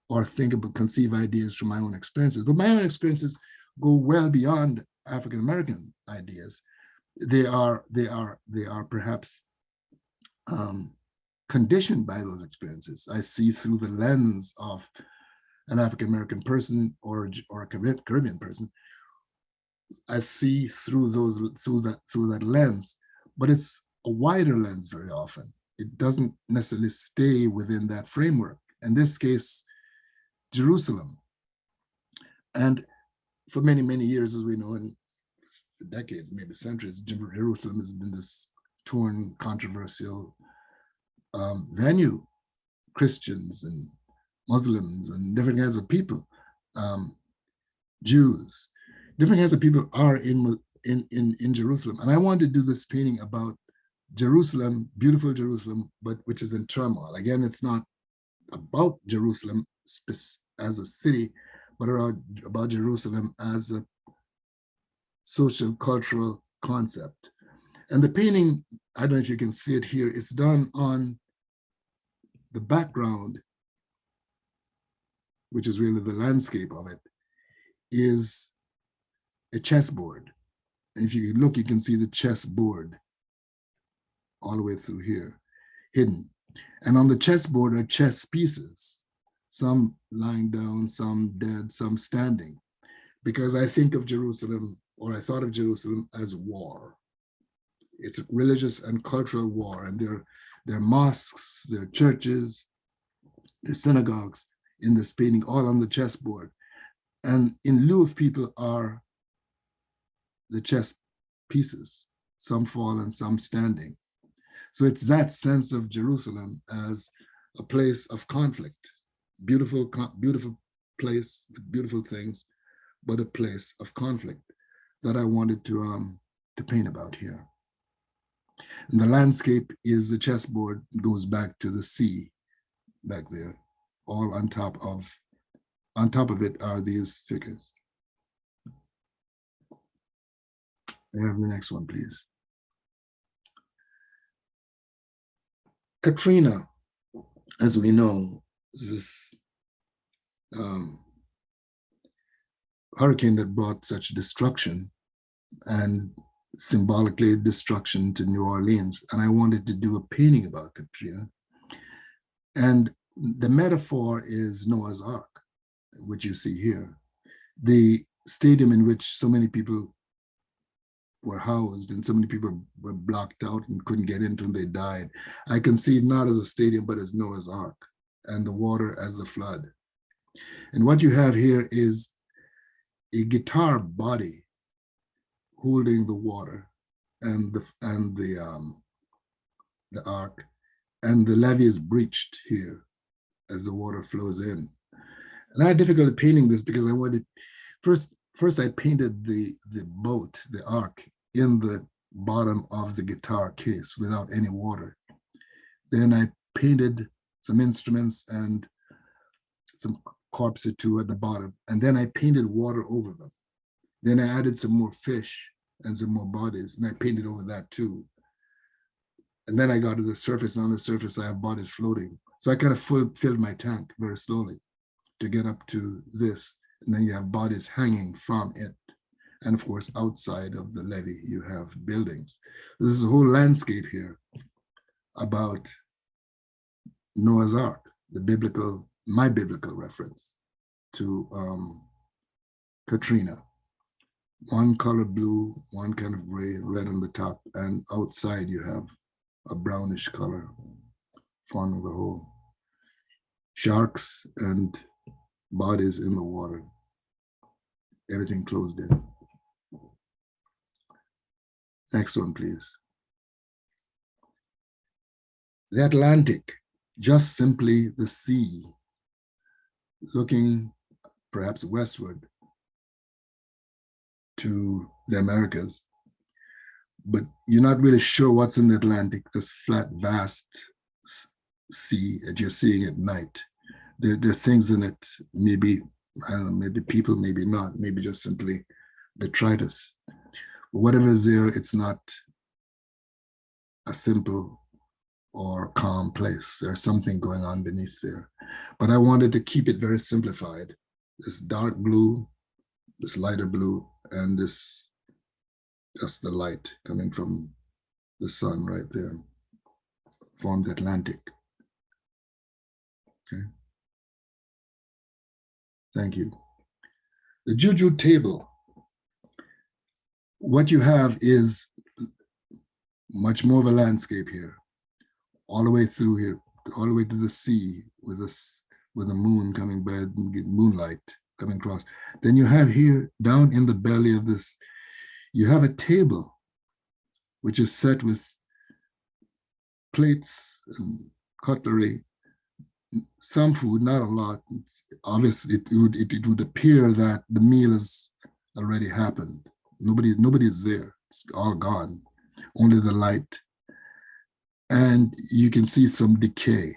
or think about, conceive ideas from my own experiences. But my own experiences go well beyond African American ideas. They are perhaps conditioned by those experiences. I see through the lens of an African American person or a Caribbean person. I see through that lens, but it's a wider lens very often. It doesn't necessarily stay within that framework. In this case, Jerusalem. And for many, many years, as we know, in decades, maybe centuries, Jerusalem has been this torn, controversial venue. Christians and Muslims and different kinds of people, Jews, different kinds of people are in Jerusalem. And I wanted to do this painting about Jerusalem, beautiful Jerusalem, but which is in turmoil. Again, it's not about Jerusalem as a city, but about Jerusalem as a social, cultural concept. And the painting, I don't know if you can see it here, it's done on the background, which is really the landscape of it, is a chessboard. And if you look, you can see the chessboard all the way through here, hidden. And on the chessboard are chess pieces, some lying down, some dead, some standing, because I think of Jerusalem, or I thought of Jerusalem as war. It's a religious and cultural war, and there are mosques, there are churches, there are synagogues in this painting, all on the chessboard. And in lieu of people are the chess pieces, some fallen, some standing. So it's that sense of Jerusalem as a place of conflict, beautiful place, beautiful things, but a place of conflict that I wanted to paint about here. And the landscape is the chessboard, goes back to the sea back there, all on top of it are these figures. I have the next one, please. Katrina, as we know, is this hurricane that brought such destruction and symbolically destruction to New Orleans. And I wanted to do a painting about Katrina. And the metaphor is Noah's Ark, which you see here. The stadium in which so many people were housed and so many people were blocked out and couldn't get into and they died. I conceive not as a stadium, but as Noah's Ark and the water as the flood. And what you have here is a guitar body holding the water and the ark, and the levee is breached here as the water flows in. And I had difficulty painting this because I wanted, first I painted the boat, the ark, in the bottom of the guitar case without any water. Then I painted some instruments and some corpse or two at the bottom, and then I painted water over them. Then I added some more fish and some more bodies, and I painted over that too. And then I got to the surface, and on the surface I have bodies floating. So I kind of filled my tank very slowly to get up to this, and then you have bodies hanging from it. And of course, outside of the levee, you have buildings. This is a whole landscape here about Noah's Ark, my biblical reference to Katrina. One color blue, one kind of gray, red on the top, and outside you have a brownish color forming the whole. Sharks and bodies in the water, everything closed in. Next one, please. The Atlantic, just simply the sea, looking perhaps westward to the Americas, but you're not really sure what's in the Atlantic, this flat, vast sea that you're seeing at night. There are things in it, maybe, I don't know, maybe people, maybe not, maybe just simply detritus. But whatever is there, it's not a simple or calm place. There's something going on beneath there. But I wanted to keep it very simplified. This dark blue, this lighter blue, and this, just the light coming from the sun right there, formed the Atlantic. Okay. Thank you. The Juju Table. What you have is much more of a landscape here, all the way through here, all the way to the sea with this, with the moon coming by, moonlight coming across. Then you have here, down in the belly of this, you have a table which is set with plates and cutlery, some food, not a lot. Obviously, it would appear that the meal has already happened. Nobody's there. It's all gone. Only the light. And you can see some decay.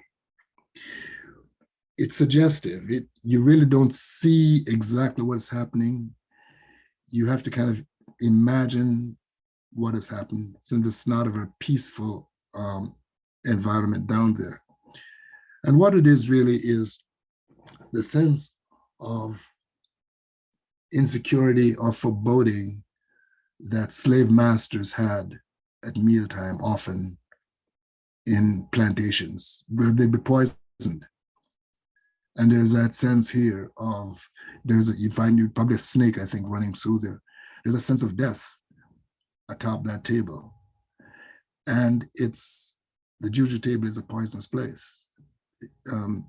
It's suggestive. You really don't see exactly what's happening. You have to kind of imagine what has happened, since it's not a very peaceful environment down there. And what it is really is the sense of insecurity or foreboding that slave masters had at mealtime, often in plantations, where they'd be poisoned. And there's that sense here of, you find probably a snake, I think, running through there. There's a sense of death atop that table. And the Juju Table is a poisonous place.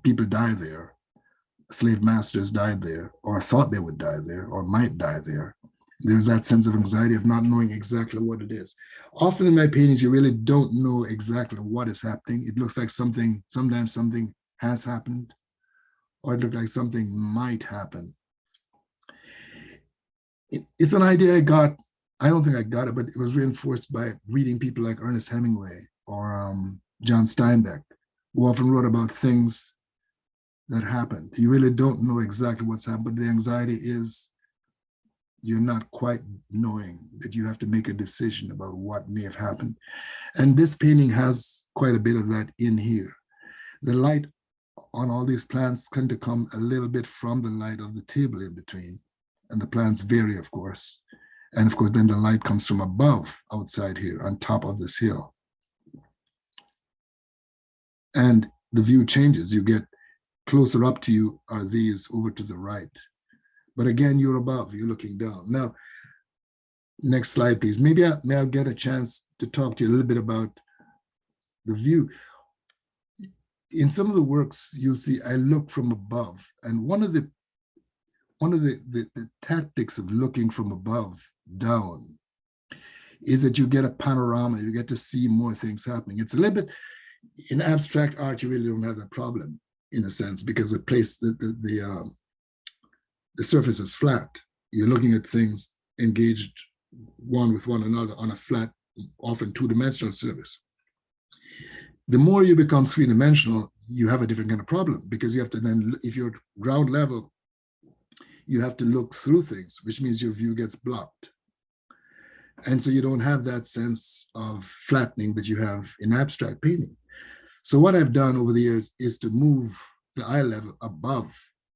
People die there. Slave masters died there, or thought they would die there, or might die there. There's that sense of anxiety of not knowing exactly what it is. Often in my paintings, you really don't know exactly what is happening. It looks like sometimes something has happened, or it looks like something might happen. It's an idea I got. I don't think I got it, but it was reinforced by reading people like Ernest Hemingway or John Steinbeck, who often wrote about things that happened. You really don't know exactly what's happened, but the anxiety is you're not quite knowing that you have to make a decision about what may have happened. And this painting has quite a bit of that in here. The light on all these plants tend to come a little bit from the light of the table in between. And the plants vary, of course. And of course, then the light comes from above, outside here, on top of this hill. And the view changes. You get closer up to you are these over to the right. But again, you're above, you're looking down. Now, next slide, please. Maybe I'll get a chance to talk to you a little bit about the view. In some of the works, you'll see I look from above. And one of the tactics of looking from above down is that you get a panorama, you get to see more things happening. It's a little bit, in abstract art, you really don't have that problem in a sense, because the surface is flat. You're looking at things engaged one with one another on a flat, often two-dimensional surface. The more you become three-dimensional, you have a different kind of problem, because you have to then, if you're ground level, you have to look through things, which means your view gets blocked. And so you don't have that sense of flattening that you have in abstract painting. So what I've done over the years is to move the eye level above,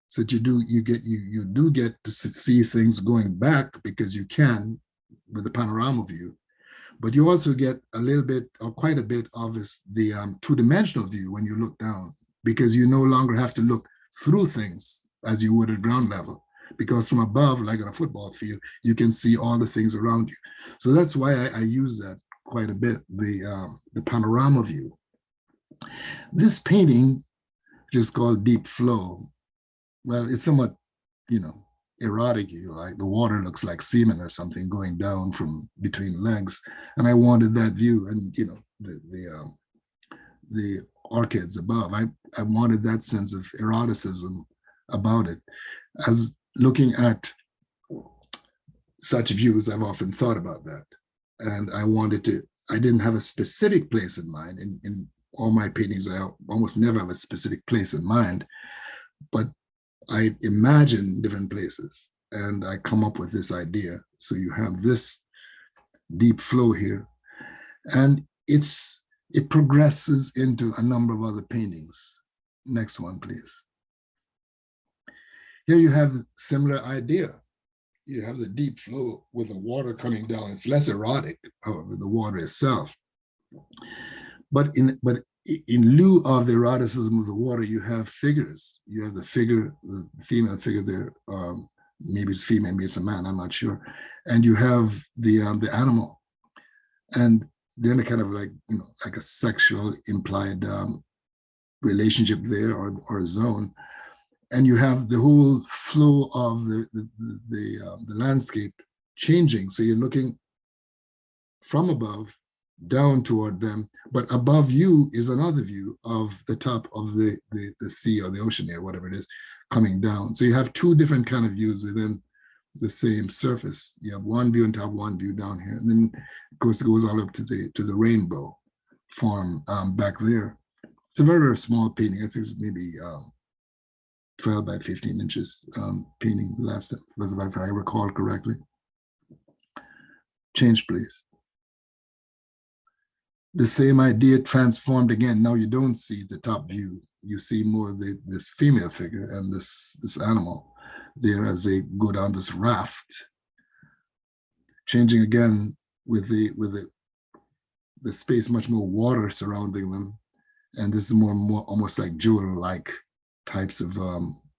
so that you do get to see things going back, because you can with the panorama view, but you also get a little bit or quite a bit of the two-dimensional view when you look down, because you no longer have to look through things as you would at ground level, because from above, like on a football field, you can see all the things around you. So that's why I use that quite a bit, the panorama view. This painting, just called Deep Flow, well, it's somewhat, erotic, like the water looks like semen or something going down from between legs. And I wanted that view, and the orchids above. I wanted that sense of eroticism about it. As looking at such views, I've often thought about that. And I didn't have a specific place in mind. In all my paintings, I almost never have a specific place in mind, but I imagine different places and I come up with this idea. So you have this deep flow here, and it progresses into a number of other paintings. Next one, please. Here you have a similar idea. You have the deep flow with the water coming down. It's less erotic, however, the water itself. But in lieu of the eroticism of the water, you have figures. You have the female figure there. Maybe it's female, maybe it's a man, I'm not sure. And you have the animal. And then a kind of like a sexual implied relationship there, or a zone. And you have the whole flow of the landscape changing. So you're looking from above down toward them, but above you is another view of the top of the sea or the ocean here, whatever it is, coming down. So you have two different kind of views within the same surface. You have one view on top, one view down here, and then of course it goes all up to the rainbow form back there. It's a very, very small painting. I think it's maybe 12 by 15 inches painting last time, if I recall correctly. Change, please. The same idea transformed again. Now you don't see the top view. You see more of this female figure and this animal there as they go down this raft. Changing again with the space, much more water surrounding them. And this is more almost like jewel-like types of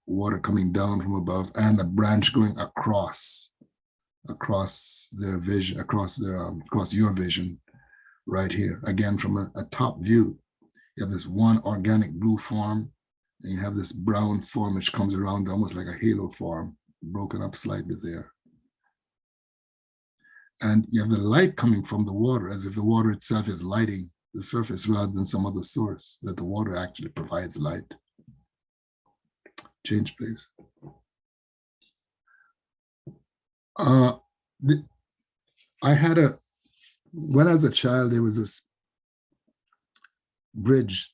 water coming down from above, and a branch going across their vision, across your vision right here. Again, from a top view, you have this one organic blue form, and you have this brown form which comes around almost like a halo form, broken up slightly there. And you have the light coming from the water, as if the water itself is lighting the surface rather than some other source, that the water actually provides light. Change, please. When I was a child, there was this bridge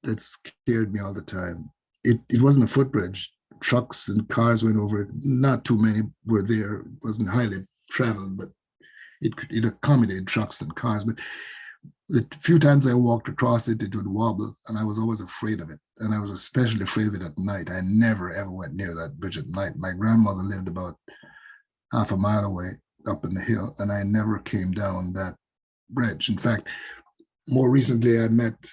that scared me all the time. It wasn't a footbridge. Trucks and cars went over it. Not too many were there. It wasn't highly traveled, but it accommodated trucks and cars. But the few times I walked across it, it would wobble, and I was always afraid of it. And I was especially afraid of it at night. I never, ever went near that bridge at night. My grandmother lived about half a mile away, up in the hill, and I never came down that bridge. In fact, more recently, I met a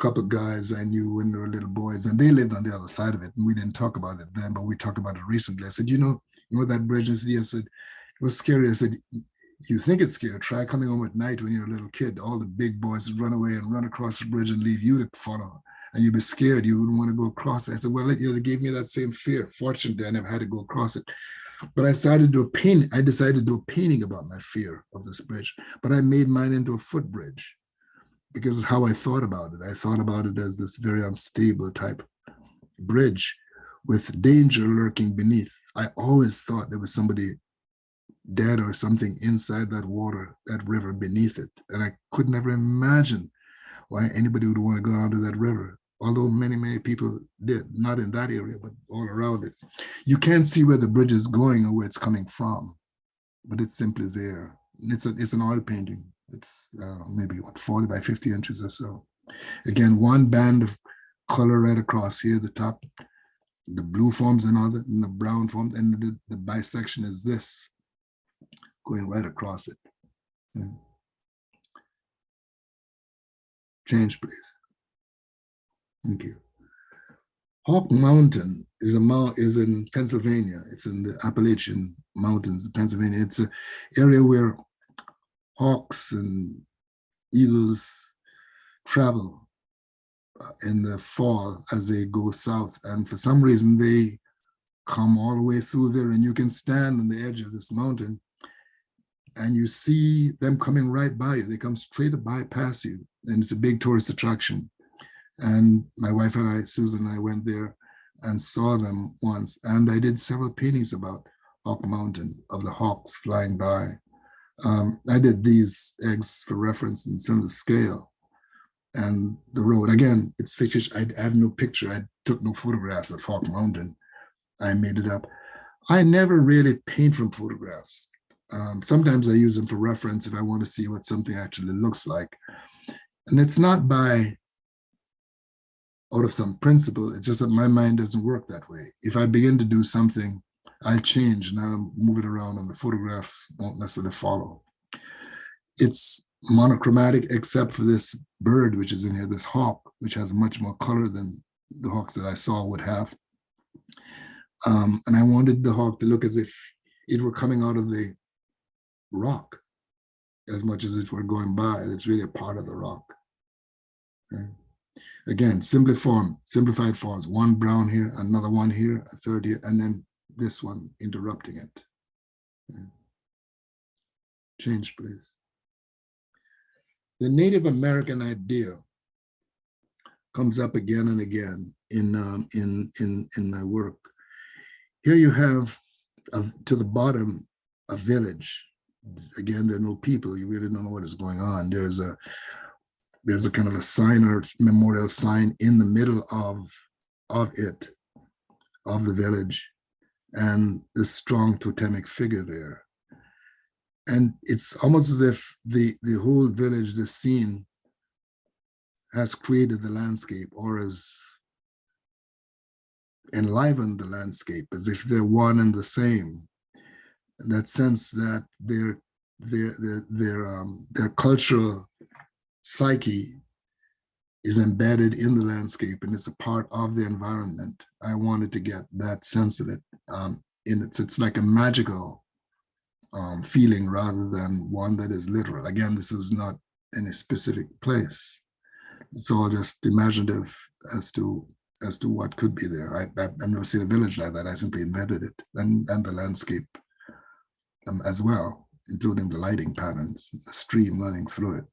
couple of guys I knew when they were little boys, and they lived on the other side of it, and we didn't talk about it then, but we talked about it recently. I said, you know that bridge? And I said, it was scary. I said, you think it's scary? Try coming home at night when you're a little kid. All the big boys would run away and run across the bridge and leave you to follow. And you'd be scared. You wouldn't want to go across it. I said, well, they gave me that same fear. Fortunately, I never had to go across it. But I decided to do a painting about my fear of this bridge. But I made mine into a footbridge because of how I thought about it. I thought about it as this very unstable type bridge with danger lurking beneath. I always thought there was somebody dead or something inside that water, that river beneath it. And I could never imagine why anybody would want to go onto that river, although many, many people did, not in that area, but all around it. You can't see where the bridge is going or where it's coming from, but it's simply there. It's an oil painting. It's maybe 40 by 50 inches or so. Again, one band of color right across here, the top, the blue forms another, and the brown forms, and the bisection is this, going right across it. Change, please. Thank you. Hawk Mountain is in Pennsylvania. It's in the Appalachian Mountains of Pennsylvania. It's an area where hawks and eagles travel in the fall as they go south. And for some reason, they come all the way through there, and you can stand on the edge of this mountain and you see them coming right by you. They come straight past you, and it's a big tourist attraction. And my wife and I, Susan and I, went there and saw them once. And I did several paintings about Hawk Mountain, of the hawks flying by. I did these eggs for reference in terms of scale. And the road, again, it's fictitious. I have no picture. I took no photographs of Hawk Mountain. I made it up. I never really paint from photographs. Sometimes I use them for reference if I want to see what something actually looks like. And it's not out of some principle, it's just that my mind doesn't work that way. If I begin to do something, I'll change and I'll move it around, and the photographs won't necessarily follow. It's monochromatic except for this bird, which is in here, this hawk, which has much more color than the hawks that I saw would have. And I wanted the hawk to look as if it were coming out of the rock as much as it were going by. It's really a part of the rock. Okay. Again, simplified forms, one brown here, another one here, a third here, and then this one interrupting it. Okay. Change, please. The Native American idea comes up again and again in my work. Here you have, to the bottom, a village. Again, there are no people. You really don't know what is going on. There's a kind of a sign or memorial sign in the middle of the village, and this strong totemic figure there. And it's almost as if the whole village, the scene, has created the landscape, or has enlivened the landscape, as if they're one and the same. In that sense that their cultural psyche is embedded in the landscape, and it's a part of the environment. I wanted to get that sense of it. It's like a magical feeling rather than one that is literal. Again, this is not in a specific place. It's all just imaginative as to what could be there. I've never seen a village like that. I simply invented it, and the landscape as well, including the lighting patterns, the stream running through it.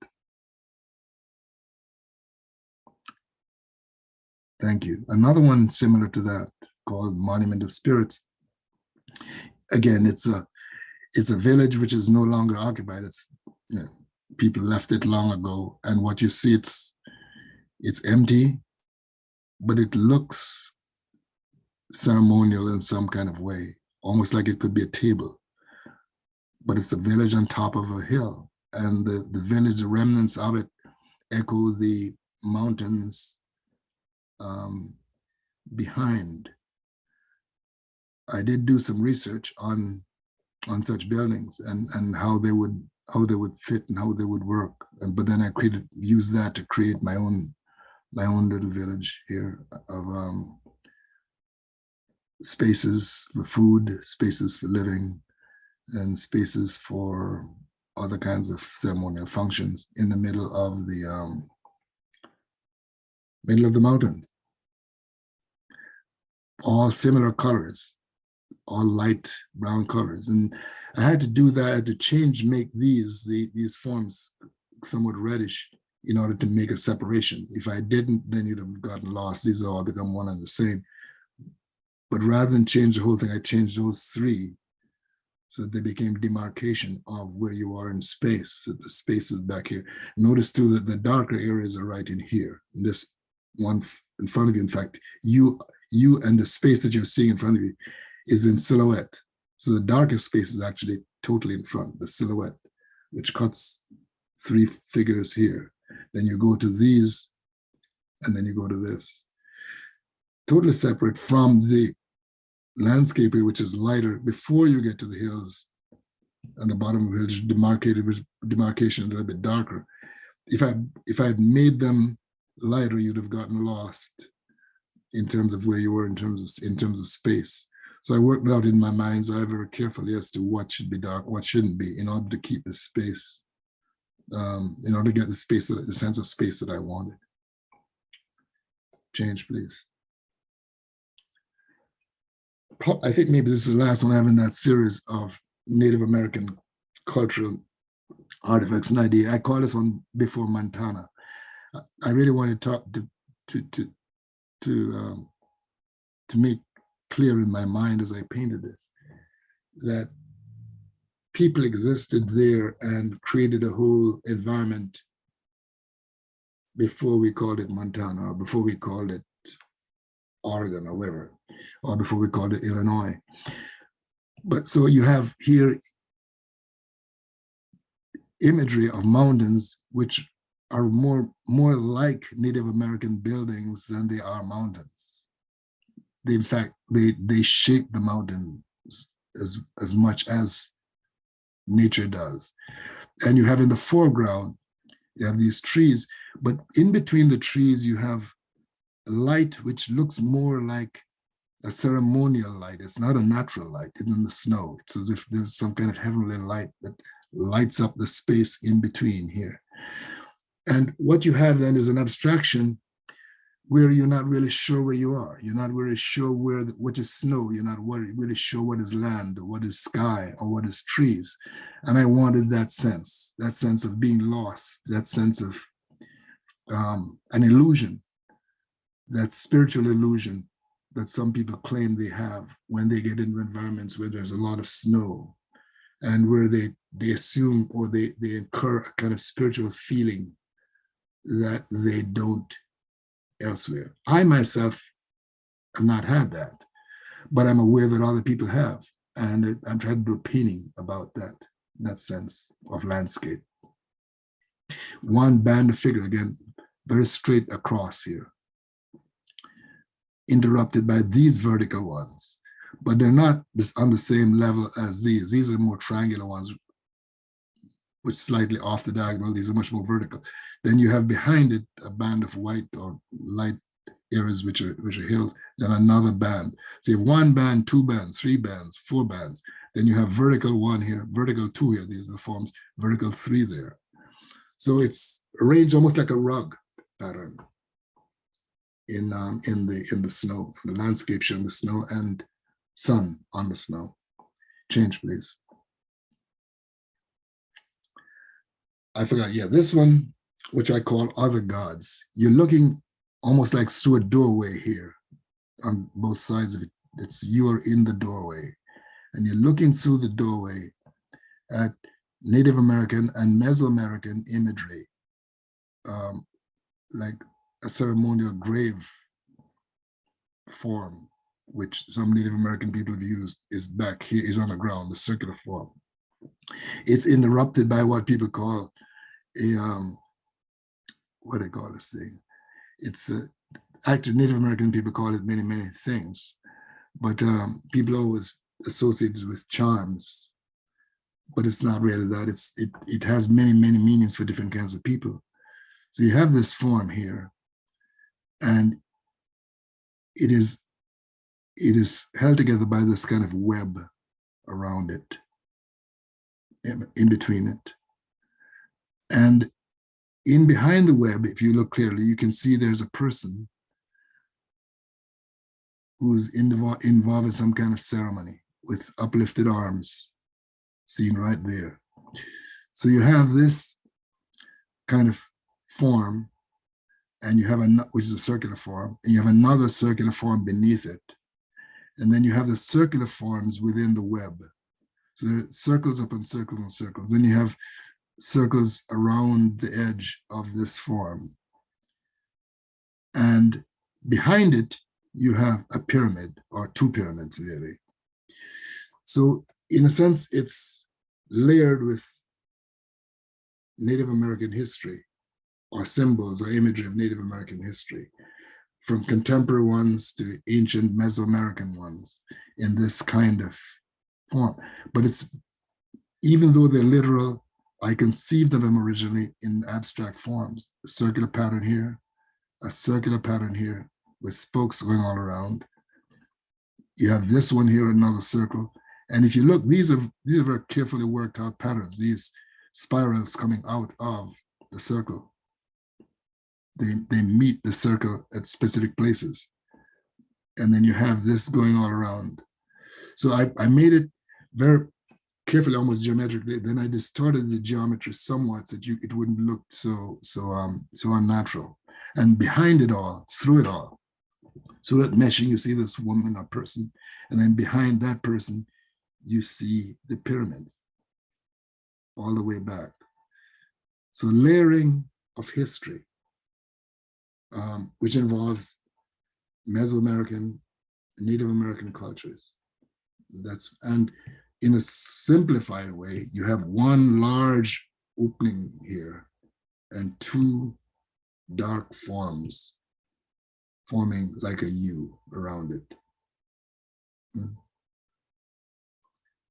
Thank you. Another one similar to that, called Monument of Spirits. Again, it's a village which is no longer occupied. It's, people left it long ago, and what you see, it's empty, but it looks ceremonial in some kind of way, almost like it could be a table. But it's a village on top of a hill, and the village, the remnants of it, echo the mountains behind. I did do some research on on such buildings and how they would fit and how they would work. But then I used that to create my own little village here of spaces for food, spaces for living, and spaces for other kinds of ceremonial functions in the middle of the mountain. All similar colors, all light brown colors. And I had to do that to make these forms somewhat reddish in order to make a separation. If I didn't, then you'd have gotten lost. These all become one and the same. But rather than change the whole thing, I changed those three so that they became demarcation of where you are in space, that the space is back here. Notice too that the darker areas are right in here. In this one in front of you, in fact, you and the space that you're seeing in front of you is in silhouette. So the darkest space is actually totally in front, the silhouette, which cuts three figures here. Then you go to these, and then you go to this. Totally separate from the landscape, which is lighter before you get to the hills, and the bottom of the hills demarcated with demarcation a little bit darker. If I had made them lighter, you'd have gotten lost in terms of where you were in terms of space. So I worked out in my mind's eye very carefully as to what should be dark, what shouldn't be, in order to keep the space, in order to get the sense of space that I wanted. Change, please. I think maybe this is the last one I have in that series of Native American cultural artifacts and idea. I call this one Before Montana. I really want to talk to make clear in my mind as I painted this that people existed there and created a whole environment before we called it Montana, or before we called it Oregon, or wherever, or before we called it Illinois. But so you have here imagery of mountains which are more like Native American buildings than they are mountains. In fact, they shape the mountains as much as nature does. And you have in the foreground, you have these trees, but in between the trees, you have light which looks more like a ceremonial light. It's not a natural light. It's in the snow. It's as if there's some kind of heavenly light that lights up the space in between here. And what you have then is an abstraction where you're not really sure where you are. You're not really sure what is snow. You're not really sure what is land, or what is sky, or what is trees. And I wanted that sense of being lost, that sense of an illusion, that spiritual illusion that some people claim they have when they get into environments where there's a lot of snow, and where they assume, or they incur a kind of spiritual feeling that they don't elsewhere. I myself have not had that, but I'm aware that other people have, and I'm trying to do a painting about that sense of landscape. One band of figure, again, very straight across here, interrupted by these vertical ones, but they're not on the same level as these. These are more triangular ones, which slightly off the diagonal. These are much more vertical. Then you have behind it a band of white or light areas which are hills, then another band. So you have one band, two bands, three bands, four bands. Then you have vertical one here, vertical two here, these are the forms, vertical three there. So it's arranged almost like a rug pattern in the snow, the landscape showing the snow and sun on the snow. Change, please. I forgot, yeah, this one, which I call Other Gods. You're looking almost like through a doorway here on both sides of it. You are in the doorway, and you're looking through the doorway at Native American and Mesoamerican imagery, like a ceremonial grave form, which some Native American people have used, is back here, is on the ground, the circular form. It's interrupted by what people call a, what do they call this thing? It's actually Native American people call it many, many things, but people always associated with charms but it's not really that. It has many, many meanings for different kinds of people. So you have this form here, and it is held together by this kind of web around it, in between it. And in behind the web, if you look clearly, you can see there's a person who's involved in some kind of ceremony with uplifted arms, seen right there. So you have this kind of form, and you have which is a circular form, and you have another circular form beneath it. And then you have the circular forms within the web. So there are circles upon circles and circles. Then you have circles around the edge of this form. And behind it, you have a pyramid, or two pyramids, really. So in a sense, it's layered with Native American history, or symbols or imagery of Native American history, from contemporary ones to ancient Mesoamerican ones, in this kind of form. But it's, even though they're literal, I conceived of them originally in abstract forms. A circular pattern here, a circular pattern here, with spokes going all around. You have this one here, another circle. And if you look, these are very carefully worked out patterns, these spirals coming out of the circle. They meet the circle at specific places. And then you have this going all around. So I made it very carefully, almost geometrically. Then I distorted the geometry somewhat so that it wouldn't look so unnatural. And behind it all, through that meshing, you see this woman or person. And then behind that person, you see the pyramids all the way back. So layering of history, which involves Mesoamerican, Native American cultures. And in a simplified way, you have one large opening here and two dark forms forming like a U around it.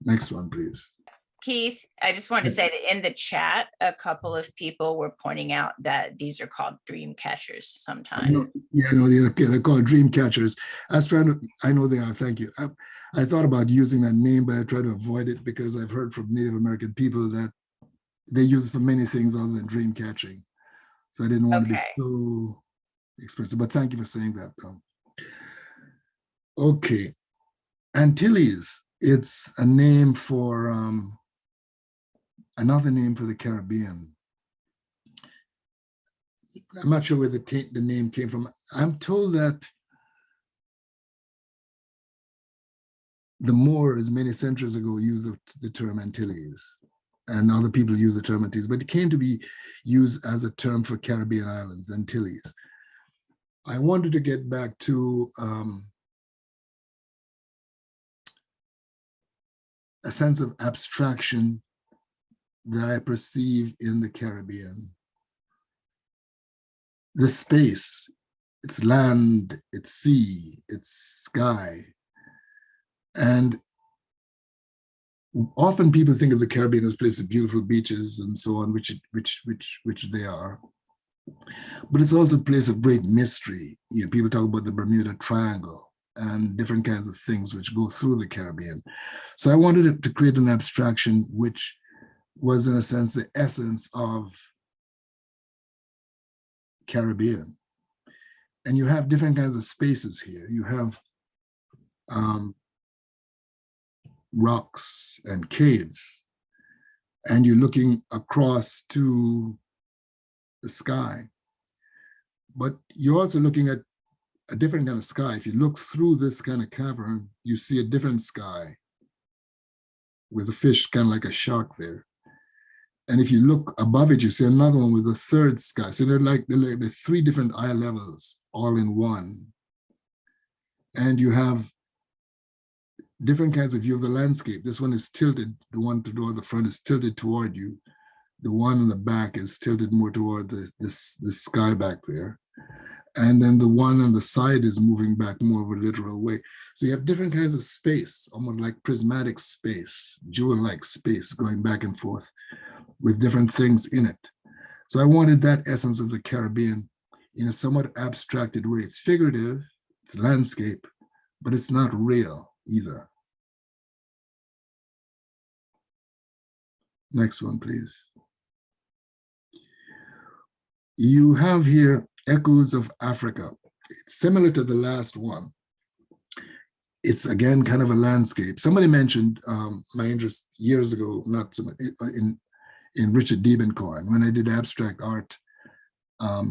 Next one, please. Keith, I just wanted to say that in the chat, a couple of people were pointing out that these are called dream catchers sometimes. They're called dream catchers. I know they are, thank you. I thought about using that name, but I try to avoid it because I've heard from Native American people that they use it for many things other than dream catching. So I didn't want to be so expressive, but thank you for saying that, though. Okay, Antilles, it's a name for, another name for the Caribbean. I'm not sure where the name came from. I'm told that the Moors many centuries ago used the term Antilles, and other people use the term Antilles, but it came to be used as a term for Caribbean islands, Antilles. I wanted to get back to a sense of abstraction that I perceive in the Caribbean. The space, it's land, it's sea, it's sky. And often people think of the Caribbean as a place of beautiful beaches and so on, which they are. But it's also a place of great mystery. You know, people talk about the Bermuda Triangle and different kinds of things which go through the Caribbean. So I wanted to create an abstraction which was, in a sense, the essence of Caribbean. And you have different kinds of spaces here. You have rocks and caves, and you're looking across to the sky. But you're also looking at a different kind of sky. If you look through this kind of cavern, you see a different sky with a fish kind of like a shark there. And if you look above it, you see another one with a third sky. So they're like the three different eye levels all in one. And you have different kinds of view of the landscape. This one is tilted, the one toward the front is tilted toward you. The one in the back is tilted more toward the sky back there. And then the one on the side is moving back more of a literal way. So you have different kinds of space, almost like prismatic space, jewel-like space going back and forth with different things in it. So I wanted that essence of the Caribbean in a somewhat abstracted way. It's figurative, it's landscape, but it's not real either. Next one, please. You have here Echoes of Africa. It's similar to the last one. It's again kind of a landscape. Somebody mentioned my interest years ago, not so much, in Richard Diebenkorn. When I did abstract art,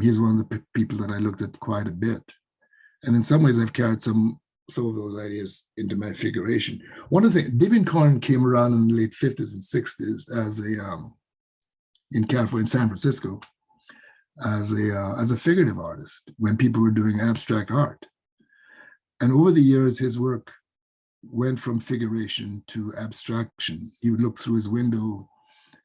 he's one of the people that I looked at quite a bit. And in some ways, I've carried some of those ideas into my figuration. One of the things, Diebenkorn came around in the late 50s and 60s as a, in California, in San Francisco, as a figurative artist when people were doing abstract art. And over the years, his work went from figuration to abstraction. He would look through his window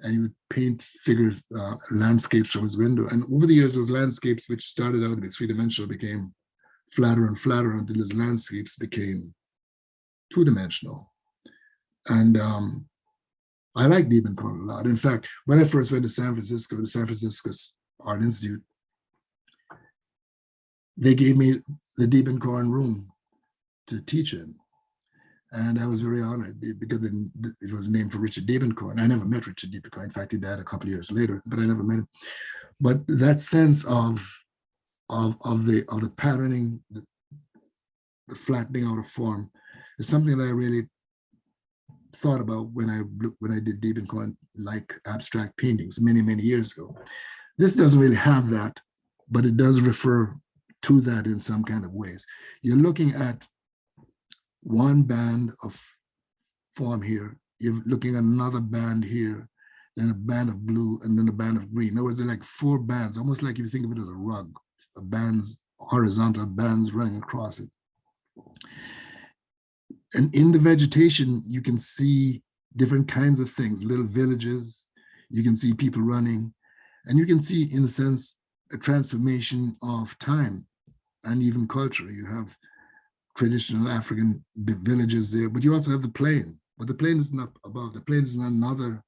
and he would paint figures, landscapes from his window. And over the years, those landscapes, which started out to be three-dimensional, became flatter and flatter until his landscapes became two-dimensional. And I like Diebenkorn a lot. In fact, when I first went to San Francisco, the San Francisco Art Institute, they gave me the Diebenkorn room to teach in. And I was very honored because it was named for Richard Diebenkorn. I never met Richard Diebenkorn. In fact, he died a couple of years later, but I never met him. But that sense of the patterning, the flattening out of form is something that I really thought about when I did Diebenkorn like abstract paintings many years ago. This doesn't really have that, but it does refer to that in some kind of ways. You're looking at one band of form here, you're looking at another band here, then a band of blue, and then a band of green. In other words, they're like four bands, almost like if you think of it as a rug, bands, horizontal bands running across it. And in the vegetation, you can see different kinds of things, little villages, you can see people running, and you can see, in a sense, a transformation of time and even culture. You have traditional African villages there, but you also have the plain. But the plain is not above. The plain is another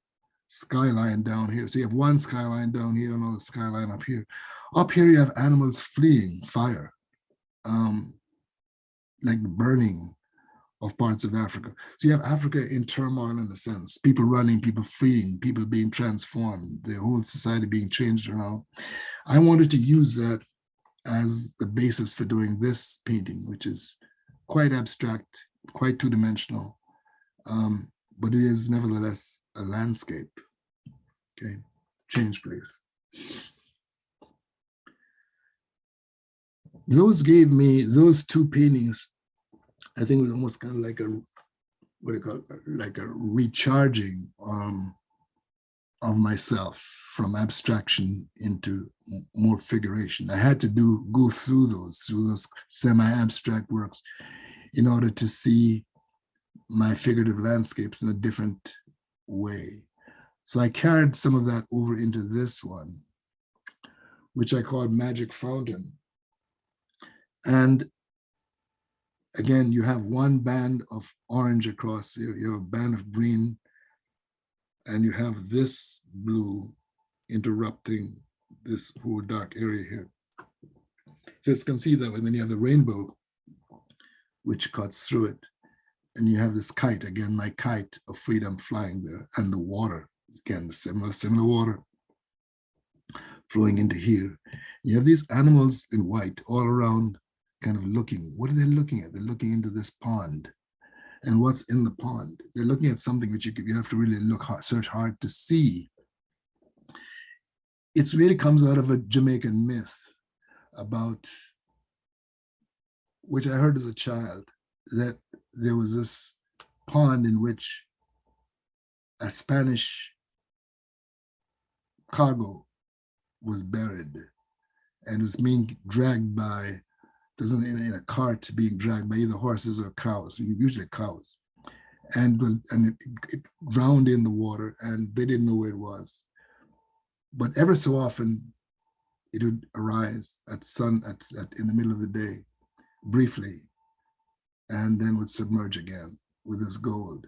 skyline down here. So you have one skyline down here, another skyline up here. Up here, you have animals fleeing fire, like burning of parts of Africa. So you have Africa in turmoil in a sense, people running, people fleeing, people being transformed, the whole society being changed around. I wanted to use that as the basis for doing this painting, which is quite abstract, quite two-dimensional, but it is nevertheless a landscape. Okay, change please. Those gave me, those two paintings, I think it was almost kind of like a, what do you call it, like a recharging of myself from abstraction into more figuration. I had to go through those semi-abstract works in order to see my figurative landscapes in a different way. So I carried some of that over into this one, which I called Magic Fountain. And again, you have one band of orange across here, you have a band of green, and you have this blue interrupting this whole dark area here. So it's conceived that way. And then you have the rainbow, which cuts through it. And you have this kite, again, my kite of freedom flying there, and the water, again, the similar water flowing into here. You have these animals in white all around, kind of looking. What are they looking at? They're looking into this pond. And what's in the pond? They're looking at something which you have to really look hard, search hard to see. It really comes out of a Jamaican myth about, which I heard as a child, that there was this pond in which a Spanish cargo was buried and was being dragged by, in a cart being dragged by either horses or cows, usually cows, and it drowned in the water, and they didn't know where it was. But ever so often, it would arise at in the middle of the day, briefly, and then would submerge again with this gold.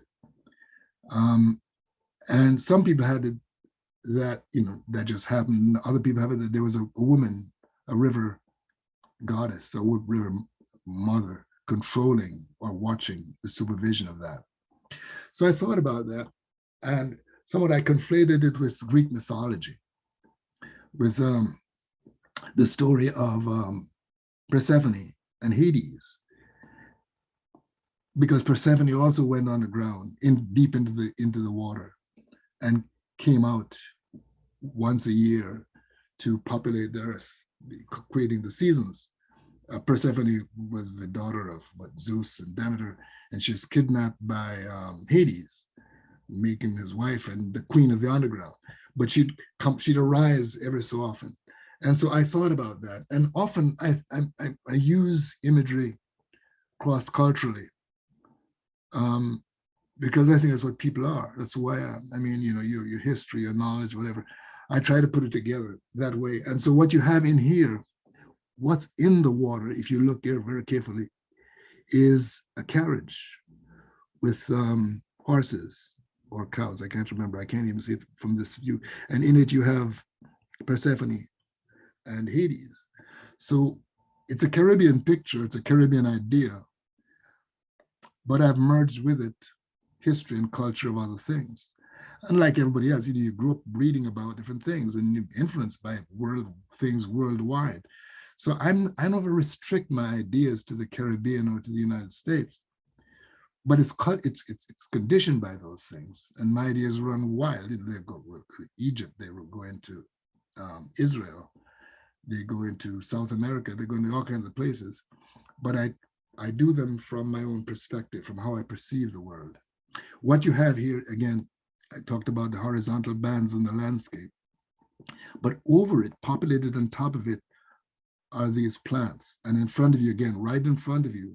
And some people had it that, that just happened. Other people have it that there was a woman, a river goddess, a river mother, controlling or watching the supervision of that. So I thought about that, and somewhat I conflated it with Greek mythology, with the story of Persephone and Hades, because Persephone also went underground, deep into the water, and came out once a year to populate the earth, creating the seasons. Persephone was the daughter of Zeus and Demeter, and she was kidnapped by Hades, making his wife and the queen of the underground. But she'd arise every so often. And so I thought about that. And often I use imagery cross-culturally, because I think that's what people are. That's who I am. I mean, your history, your knowledge, whatever. I try to put it together that way. And so what you have in here, what's in the water, if you look here very carefully, is a carriage with horses or cows. I can't remember. I can't even see it from this view. And in it, you have Persephone and Hades. So it's a Caribbean picture. It's a Caribbean idea. But I've merged with it history and culture of other things. And like everybody else, you grew up reading about different things and you're influenced by things worldwide. So I never restrict my ideas to the Caribbean or to the United States, but it's conditioned by those things. And my ideas run wild. They go to Egypt, they will go into Israel, they go into South America, they go into all kinds of places. But I do them from my own perspective, from how I perceive the world. What you have here, again, I talked about the horizontal bands in the landscape, but over it, populated on top of it, are these plants. And in front of you, again, right in front of you,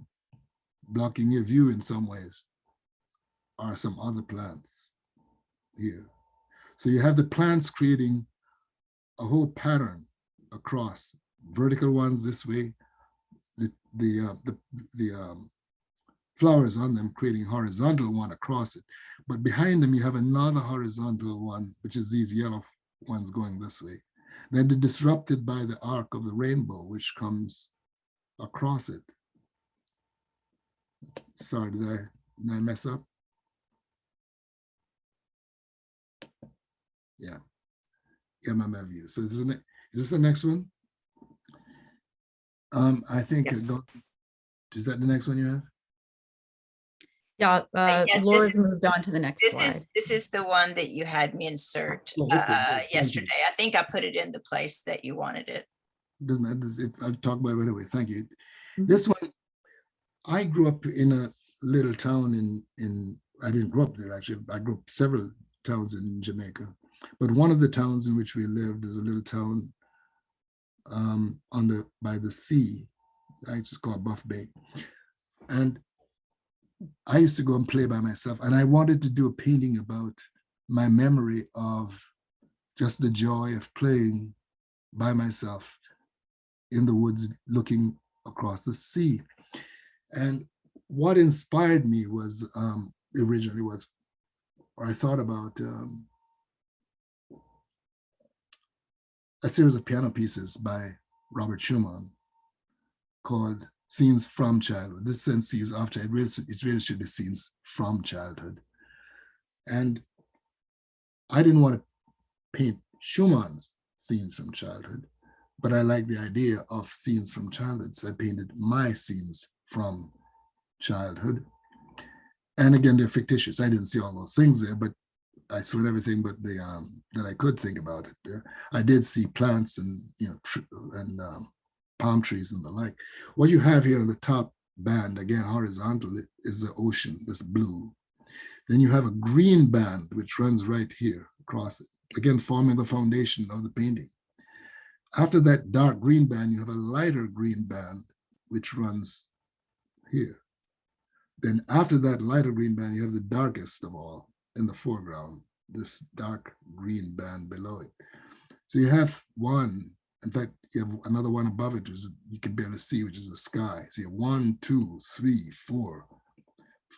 blocking your view in some ways, are some other plants here. So you have the plants creating a whole pattern across, vertical ones this way, the flowers on them creating horizontal one across it. But behind them, you have another horizontal one, which is these yellow ones going this way. Then they're disrupted by the arc of the rainbow, which comes across it. Sorry, did I mess up? Yeah, my view. So is this the next one? I think, Yes. Is that the next one you have? Yeah, Yes, Laura's moved on to the next slide. This is the one that you had me insert Oh, okay. yesterday. I think I put it in the place that you wanted it. Doesn't matter. I'll talk about it right away. Thank you. Mhm. This one, I grew up in a little town in I didn't grow up there actually. I grew up several towns in Jamaica, but one of the towns in which we lived is a little town by the sea. It's called Buff Bay, and I used to go and play by myself, and I wanted to do a painting about my memory of just the joy of playing by myself in the woods, looking across the sea. And what inspired me was originally was, or I thought about a series of piano pieces by Robert Schumann called Scenes from Childhood. This sense scenes of childhood, it really should be scenes from childhood. And I didn't want to paint Schumann's scenes from childhood, but I like the idea of scenes from childhood. So I painted my scenes from childhood. And again, they're fictitious. I didn't see all those things there, but I saw everything but the that I could think about it there. I did see plants and palm trees and the like. What you have here on the top band, again, horizontally, is the ocean, this blue. Then you have a green band, which runs right here across it, again, forming the foundation of the painting. After that dark green band, you have a lighter green band, which runs here. Then after that lighter green band, you have the darkest of all in the foreground, this dark green band below it. So you have 1 In fact, you have another one above it, which you can barely see, which is the sky. So you have 1, 2, 3, 4,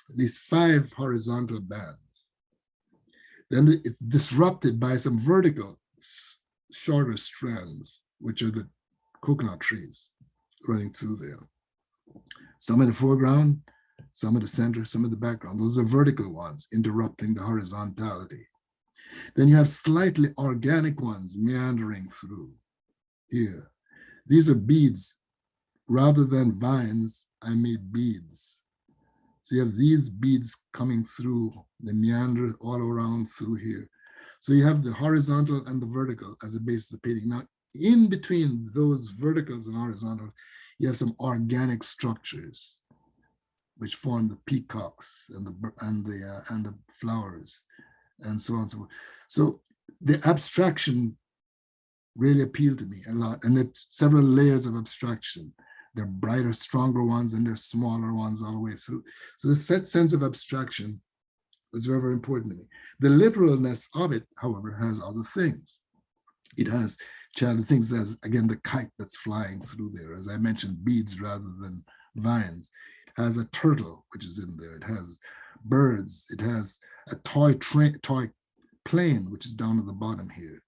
at least 5 horizontal bands. Then it's disrupted by some vertical, shorter strands, which are the coconut trees running through there. Some in the foreground, some in the center, some in the background. Those are vertical ones interrupting the horizontality. Then you have slightly organic ones meandering through here. These are beads. Rather than vines, I made beads. So you have these beads coming through, the meander all around through here. So you have the horizontal and the vertical as a base of the painting. Now, in between those verticals and horizontals, you have some organic structures which form the peacocks and the flowers and so on and so forth. So the abstraction really appealed to me a lot, and it's several layers of abstraction. There are brighter, stronger ones, and there are smaller ones all the way through. So the sense of abstraction was very, very important to me. The literalness of it, however, has other things. It has childhood things, as again, the kite that's flying through there. As I mentioned, beads rather than vines. It has a turtle, which is in there. It has birds. It has a toy plane, which is down at the bottom here.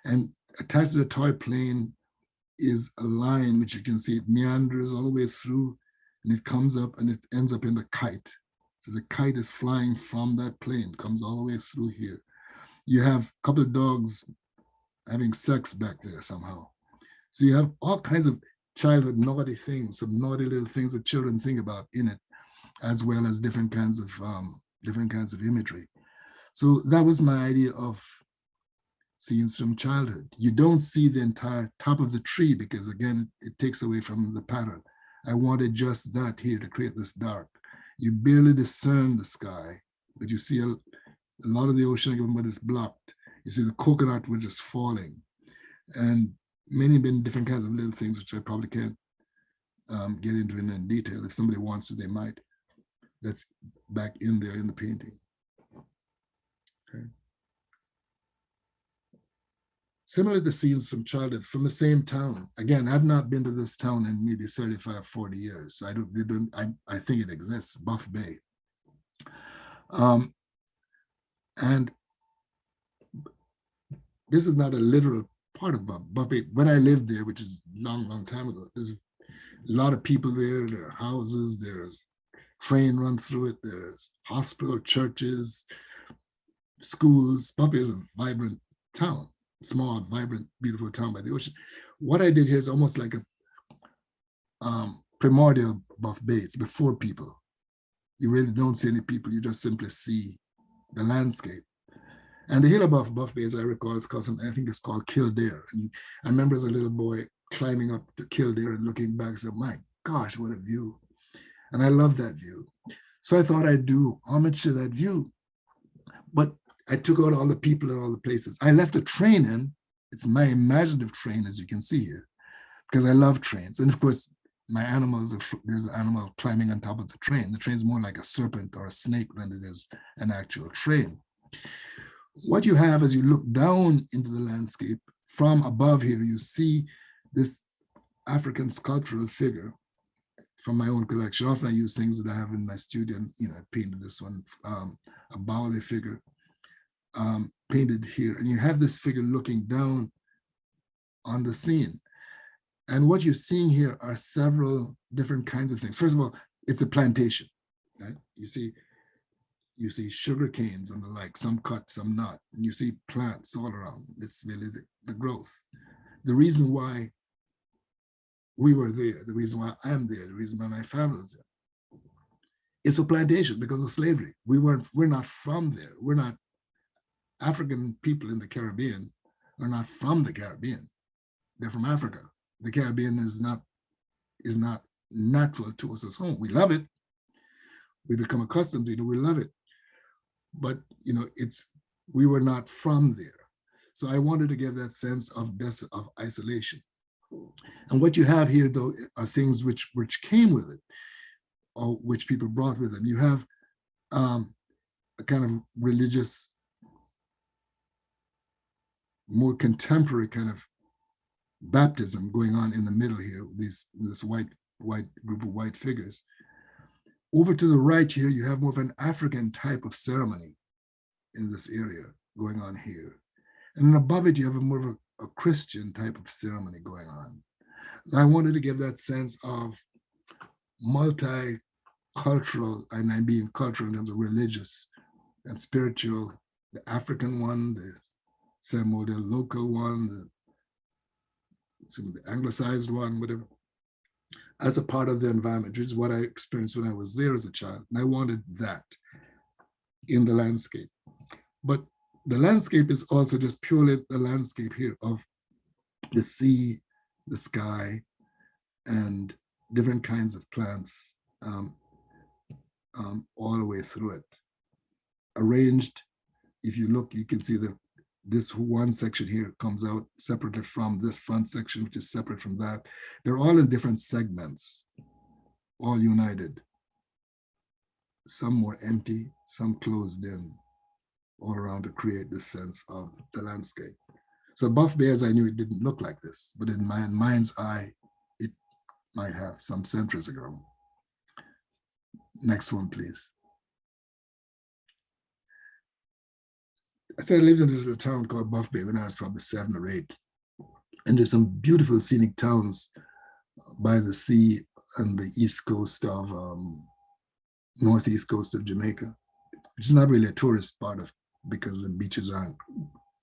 And attached to the toy plane is a line, which you can see it meanders all the way through, and it comes up and it ends up in the kite. So the kite is flying from that plane, comes all the way through here. You have a couple of dogs having sex back there somehow. So you have all kinds of childhood naughty things, some naughty little things that children think about in it, as well as different kinds of imagery. So that was my idea of scenes from childhood. You don't see the entire top of the tree because, again, it takes away from the pattern. I wanted just that here to create this dark. You barely discern the sky, but you see a lot of the ocean, but it's blocked. You see the coconut, which is falling, and many different kinds of little things, which I probably can't get into in detail. If somebody wants to, they might. That's back in there in the painting. Okay. Similar to scenes from childhood from the same town. Again, I've not been to this town in maybe 35, 40 years. So I think it exists, Buff Bay. And this is not a literal part of Buff Bay. When I lived there, which is long, long time ago, there's a lot of people there. There are houses, there's train runs through it, there's hospital, churches, schools. Buff Bay is a vibrant town. Small, vibrant, beautiful town by the ocean. What I did here is almost like a primordial Buff Bay. It's before people. You really don't see any people. You just simply see the landscape. And the hill above Buff Bay, as I recall, is called I think it's called Kildare. And I remember as a little boy climbing up to Kildare and looking back and saying, my gosh, what a view. And I love that view. So I thought I'd do homage to that view. But I took out all the people and all the places. I left a train in. It's my imaginative train, as you can see here, because I love trains. And of course, my animals, there's an animal climbing on top of the train. The train's more like a serpent or a snake than it is an actual train. What you have as you look down into the landscape from above here, you see this African sculptural figure from my own collection. Often I use things that I have in my studio. And, I painted this one, a Baule figure. Painted here, and you have this figure looking down on the scene. And what you're seeing here are several different kinds of things. First of all, it's a plantation, right? You see sugar canes and the like, some cut, some not, and you see plants all around. It's really the growth. The reason why we were there, the reason why I'm there, the reason why my family is there, it's a plantation because of slavery. We're not from there. We're not. African people in the Caribbean are not from the Caribbean. They're from Africa. The Caribbean is not natural to us as home. We love it. We become accustomed to it. We love it. But we were not from there. So I wanted to give that sense of isolation. And what you have here, though, are things which came with it, or which people brought with them. You have a kind of religious, more contemporary kind of baptism going on in the middle here, this white group of white figures. Over to the right here, you have more of an African type of ceremony in this area going on here. And then above it, you have more of a Christian type of ceremony going on. And I wanted to give that sense of multicultural, and I mean cultural in terms of religious and spiritual, the African one, the ceremonial local one, the anglicized one, whatever, as a part of the environment, which is what I experienced when I was there as a child. And I wanted that in the landscape. But the landscape is also just purely the landscape here of the sea, the sky, and different kinds of plants all the way through it. Arranged, if you look, you can see that this one section here comes out separately from this front section, which is separate from that. They're all in different segments, all united. Some more empty, some closed in, all around to create this sense of the landscape. So Buff Bears, I knew it didn't look like this, but in my mind's eye, it might have some centuries ago. Next one, please. I said I lived in this little town called Buff Bay when I was probably 7 or 8. And there's some beautiful scenic towns by the sea and the east coast of, northeast coast of Jamaica, which is not really a tourist spot of, because the beaches aren't,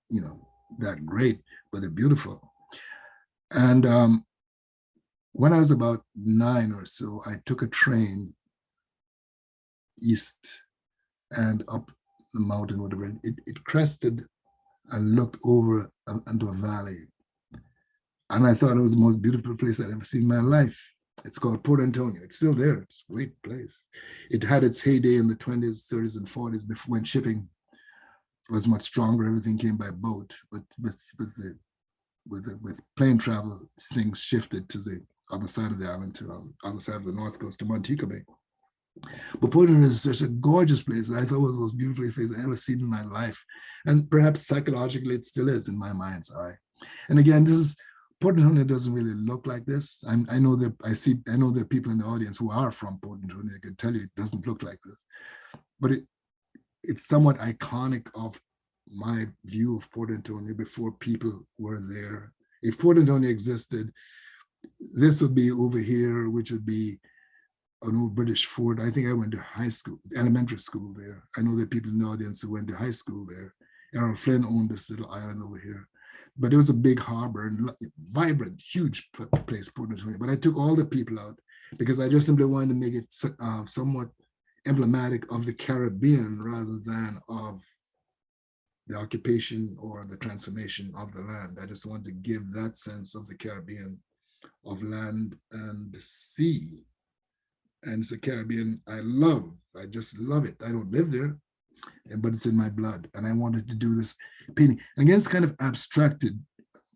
you know, that great, but they're beautiful. And when I was about 9 or so, I took a train east and up the mountain, whatever. It crested and looked over into a valley. And I thought it was the most beautiful place I'd ever seen in my life. It's called Port Antonio. It's still there. It's a great place. It had its heyday in the 20s, 30s, and 40s before, when shipping was much stronger. Everything came by boat. But with plane travel, things shifted to the other side of the island, to other side of the north coast, to Montego Bay. But Port Antonio is such a gorgeous place. I thought it was the most beautiful place I've ever seen in my life. And perhaps psychologically, it still is in my mind's eye. And again, this is, Port Antonio doesn't really look like this. I know that I know there are people in the audience who are from Port Antonio. I can tell you it doesn't look like this. But it's somewhat iconic of my view of Port Antonio before people were there. If Port Antonio existed, this would be over here, which would be an old British fort. I think I went to high school, elementary school there. I know there are people in the audience who went to high school there. Errol Flynn owned this little island over here. But it was a big harbor and vibrant, huge place, Port Antonio. But I took all the people out because I just simply wanted to make it somewhat emblematic of the Caribbean rather than of the occupation or the transformation of the land. I just wanted to give that sense of the Caribbean, of land and sea. And it's a Caribbean I love. I just love it. I don't live there, but it's in my blood. And I wanted to do this painting. Again, it's kind of abstracted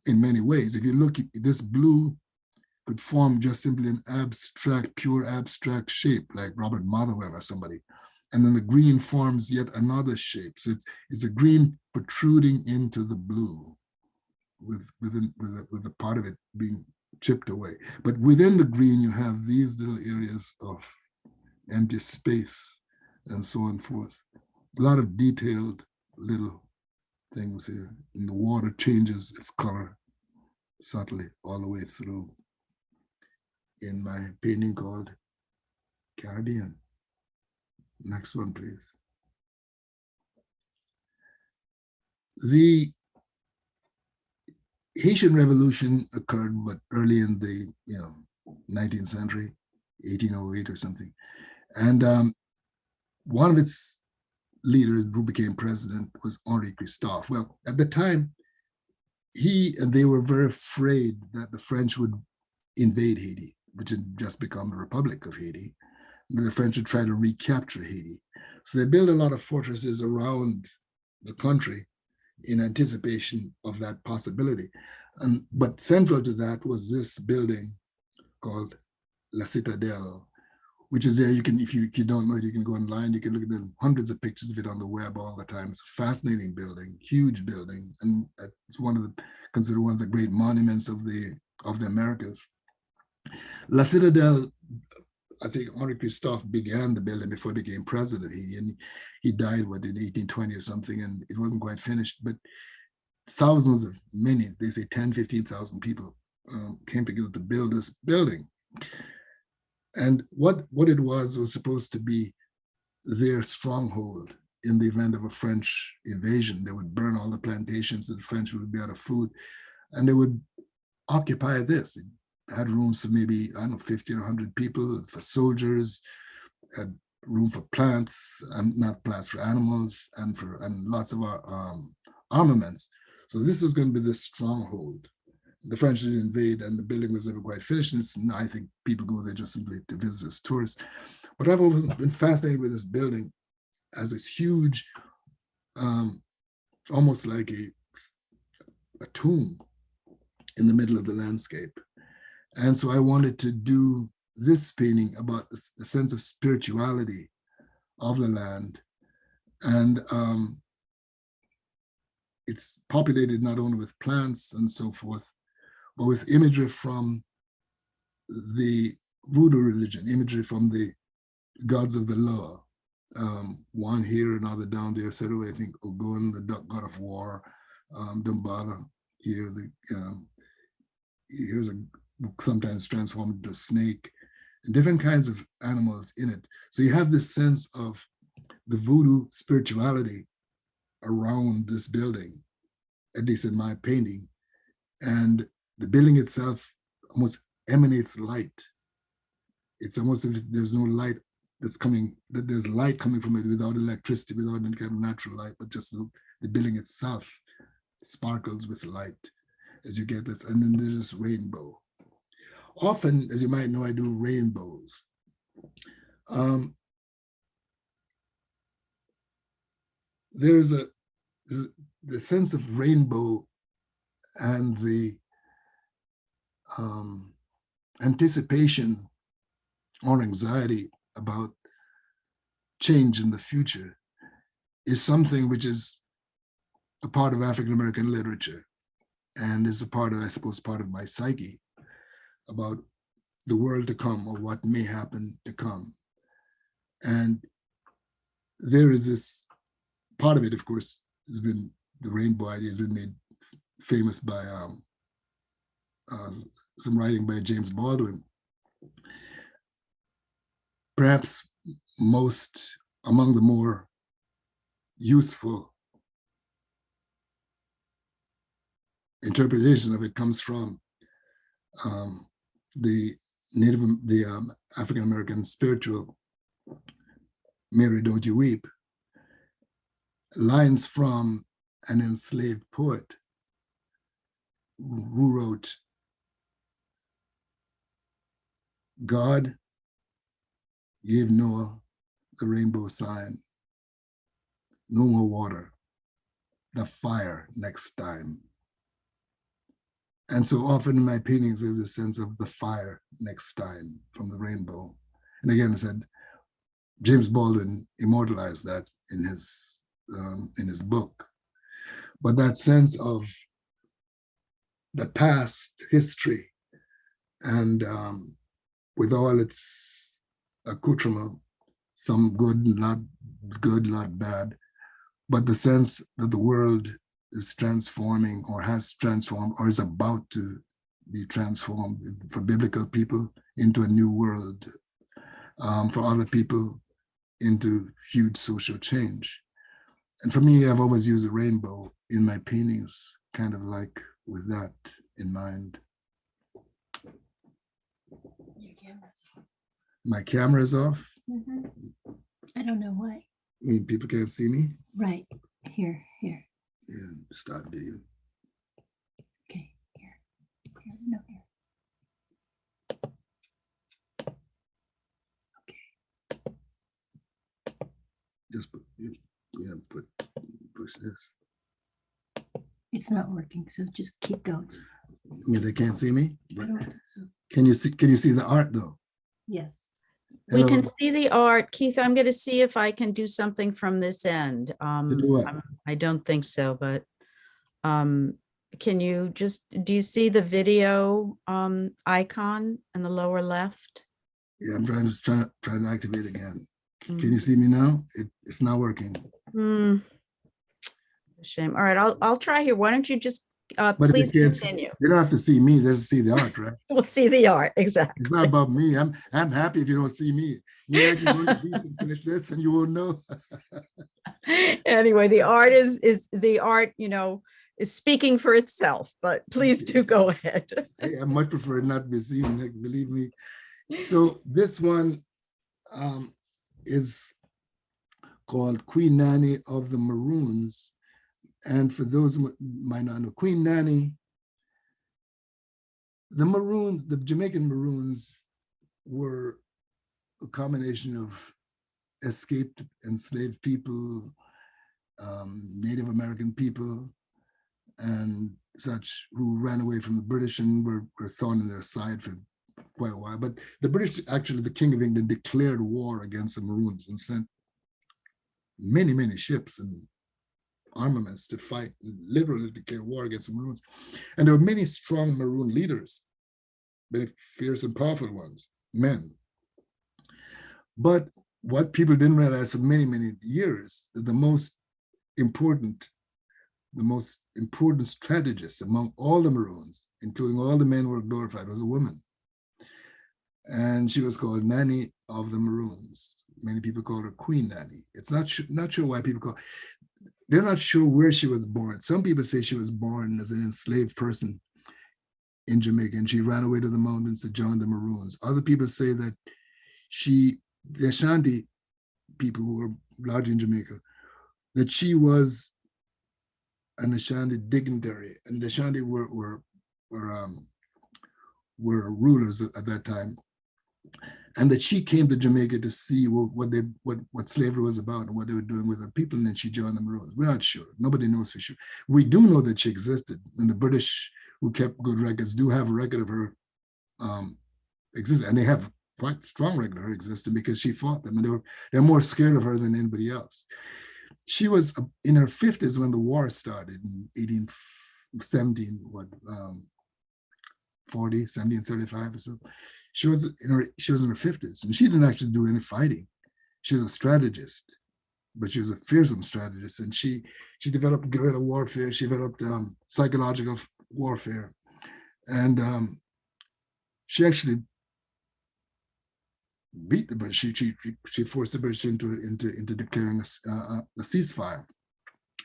in many ways. If you look at this blue, could form just simply an abstract, pure abstract shape, like Robert Motherwell or somebody. And then the green forms yet another shape. So it's a green protruding into the blue, with the part of it being chipped away. But within the green, you have these little areas of empty space and so on and forth. A lot of detailed little things here. And the water changes its color subtly all the way through in my painting called Caribbean. Next one, please. The Haitian Revolution occurred, but early in the 19th century, 1808 or something. And one of its leaders who became president was Henri Christophe. Well, at the time, he and they were very afraid that the French would invade Haiti, which had just become the Republic of Haiti. The French would try to recapture Haiti. So they built a lot of fortresses around the country in anticipation of that possibility. But central to that was this building called La Citadelle, which is there. You can, if you don't know it, you can go online. You can look at the hundreds of pictures of it on the web all the time. It's a fascinating building, huge building, and it's considered one of the great monuments of the Americas. La Citadelle, I think Henri Christophe began the building before he became president. He died in 1820 or something, and it wasn't quite finished. But thousands of many, they say 10, 15,000 people came together to build this building. And what it was supposed to be their stronghold in the event of a French invasion. They would burn all the plantations, and the French would be out of food, and they would occupy this. It had rooms for maybe, I don't know, 50 or 100 people, for soldiers, had room for plants, and not plants, for animals, and lots of armaments. So this is going to be the stronghold. The French didn't invade, and the building was never quite finished. And I think people go there just simply to visit as tourists. But I've always been fascinated with this building as this huge, almost like a tomb in the middle of the landscape. And so I wanted to do this painting about the sense of spirituality of the land. And it's populated not only with plants and so forth, but with imagery from the voodoo religion, imagery from the gods of the law. One here, another down there, third away, I think Ogun, the god of war, Dumbala here, here's sometimes transformed into a snake, and different kinds of animals in it. So you have this sense of the voodoo spirituality around this building, at least in my painting. And the building itself almost emanates light. It's almost as if there's no light that's coming, that there's light coming from it without electricity, without any kind of natural light, but just the building itself sparkles with light as you get this. And then there's this rainbow. Often, as you might know, I do rainbows. There's the sense of rainbow and the anticipation or anxiety about change in the future is something which is a part of African American literature, and is a part of, I suppose, part of my psyche about the world to come, or what may happen to come. And there is this part of it, of course, has been, the rainbow idea has been made famous by some writing by James Baldwin. Perhaps most, among the more useful interpretation of it comes from the African American spiritual Mary Don't You Weep, lines from an enslaved poet who wrote, God gave Noah the rainbow sign, no more water, the fire next time. And so often in my paintings, there's a sense of the fire next time from the rainbow. And again, I said, James Baldwin immortalized that in his book. But that sense of the past history, and with all its accoutrement, some good, not bad, but the sense that the world is transforming, or has transformed, or is about to be transformed for biblical people into a new world, for other people into huge social change. And for me, I've always used a rainbow in my paintings, kind of like with that in mind. Your camera's off. My camera is off. Mm-hmm. I don't know why. I mean, people can't see me. Right, here. Yeah, start video. Okay, here, no, here. Okay. Just push this. It's not working, so just keep going. I mean, they can't see me, I but don't think so. can you see the art though? Yes. We can Hello. see the art. Keith, I'm going to see if I can do something from this end. To do what? I don't think so, but can you just, do you see the video icon in the lower left? Yeah, I'm trying to activate again. Can Mm. you see me now? It's not working. Shame. All right, I'll try here. Why don't you just But please they can't, continue. they don't have to see me, they just see the art, right? We'll see the art, It's exactly. not about me. I'm happy if you don't see me. Me, I can go to deep and finish this and you won't know. Anyway, the art is the art, is speaking for itself, but please do go ahead. I much prefer not to be seen, Nick, believe me. So this one is called Queen Nanny of the Maroons. And for those who might not know, Queen Nanny, the Jamaican Maroons were a combination of escaped enslaved people, Native American people, and such who ran away from the British and were thorn in their side for quite a while. But the British, actually, the King of England declared war against the Maroons and sent many, many ships and armaments to fight, literally declare war against the Maroons. And there were many strong Maroon leaders, very fierce and powerful ones, men. But what people didn't realize for many, many years, that the most important strategist among all the Maroons, including all the men who were glorified, was a woman. And she was called Nanny of the Maroons. Many people call her Queen Nanny. It's not sure why people call. They're not sure where she was born. Some people say she was born as an enslaved person in Jamaica, and she ran away to the mountains to join the Maroons. Other people say that the Ashanti people who were largely in Jamaica, that she was an Ashanti dignitary, and the Ashanti were rulers at that time, and that she came to Jamaica to see what slavery was about and what they were doing with her people, and then she joined the Maroons. We're not sure. Nobody knows for sure. We do know that she existed, and the British, who kept good records, do have a record of her existence, and they have quite strong record of her existence because she fought them, and they're more scared of her than anybody else. She was in her 50s when the war started in 1735 or so. She was in her 50s, and she didn't actually do any fighting. She was a strategist, but she was a fearsome strategist, and she developed guerrilla warfare. She developed psychological warfare, and she actually beat the British. She forced the British into declaring a ceasefire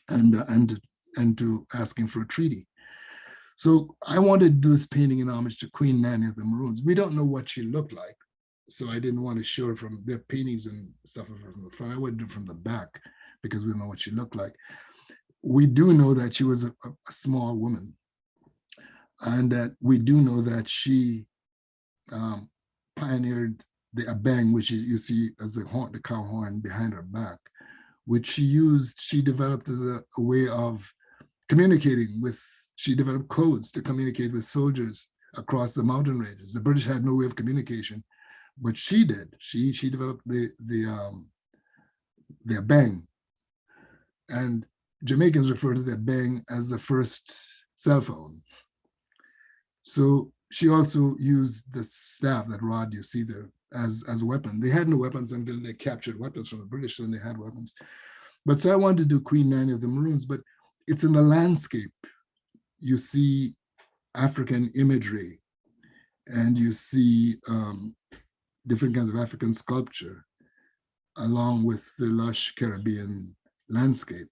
and to asking for a treaty. So I wanted to do this painting in homage to Queen Nanny of the Maroons. We don't know what she looked like, so I didn't want to show her from their paintings and stuff from the front. I wanted to do it from the back because we don't know what she looked like. We do know that she was a small woman, and that we do know that she pioneered the abang, which you see as the cow horn behind her back, which she developed as a way of communicating with. She developed codes to communicate with soldiers across the mountain ranges. The British had no way of communication, but she did. She developed the abang, and Jamaicans refer to the abang as the first cell phone. So she also used the staff, that rod you see there, as a weapon. They had no weapons until they captured weapons from the British, and they had weapons. But so I wanted to do Queen Nanny of the Maroons, but it's in the landscape. You see African imagery, and you see different kinds of African sculpture, along with the lush Caribbean landscape.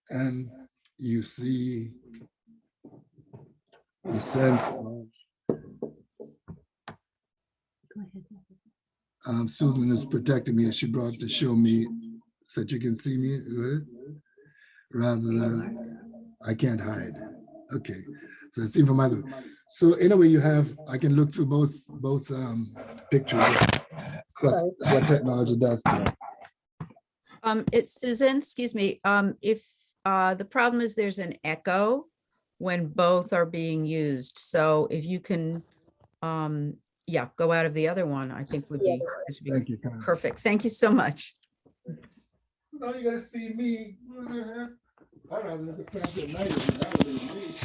And you see the sense of, Susan is protecting me. She brought to show me so that you can see me, rather than, I can't hide. Okay, so it's seen from either. So anyway, I can look through both pictures. That's what technology does to me. It's Suzanne, excuse me. If the problem is there's an echo when both are being used. So if you can yeah, go out of the other one, I think would be, this would be Thank you. Karen. perfect. Thank you so much. So now you gotta see me. I'd rather have the craft at night than that would be me.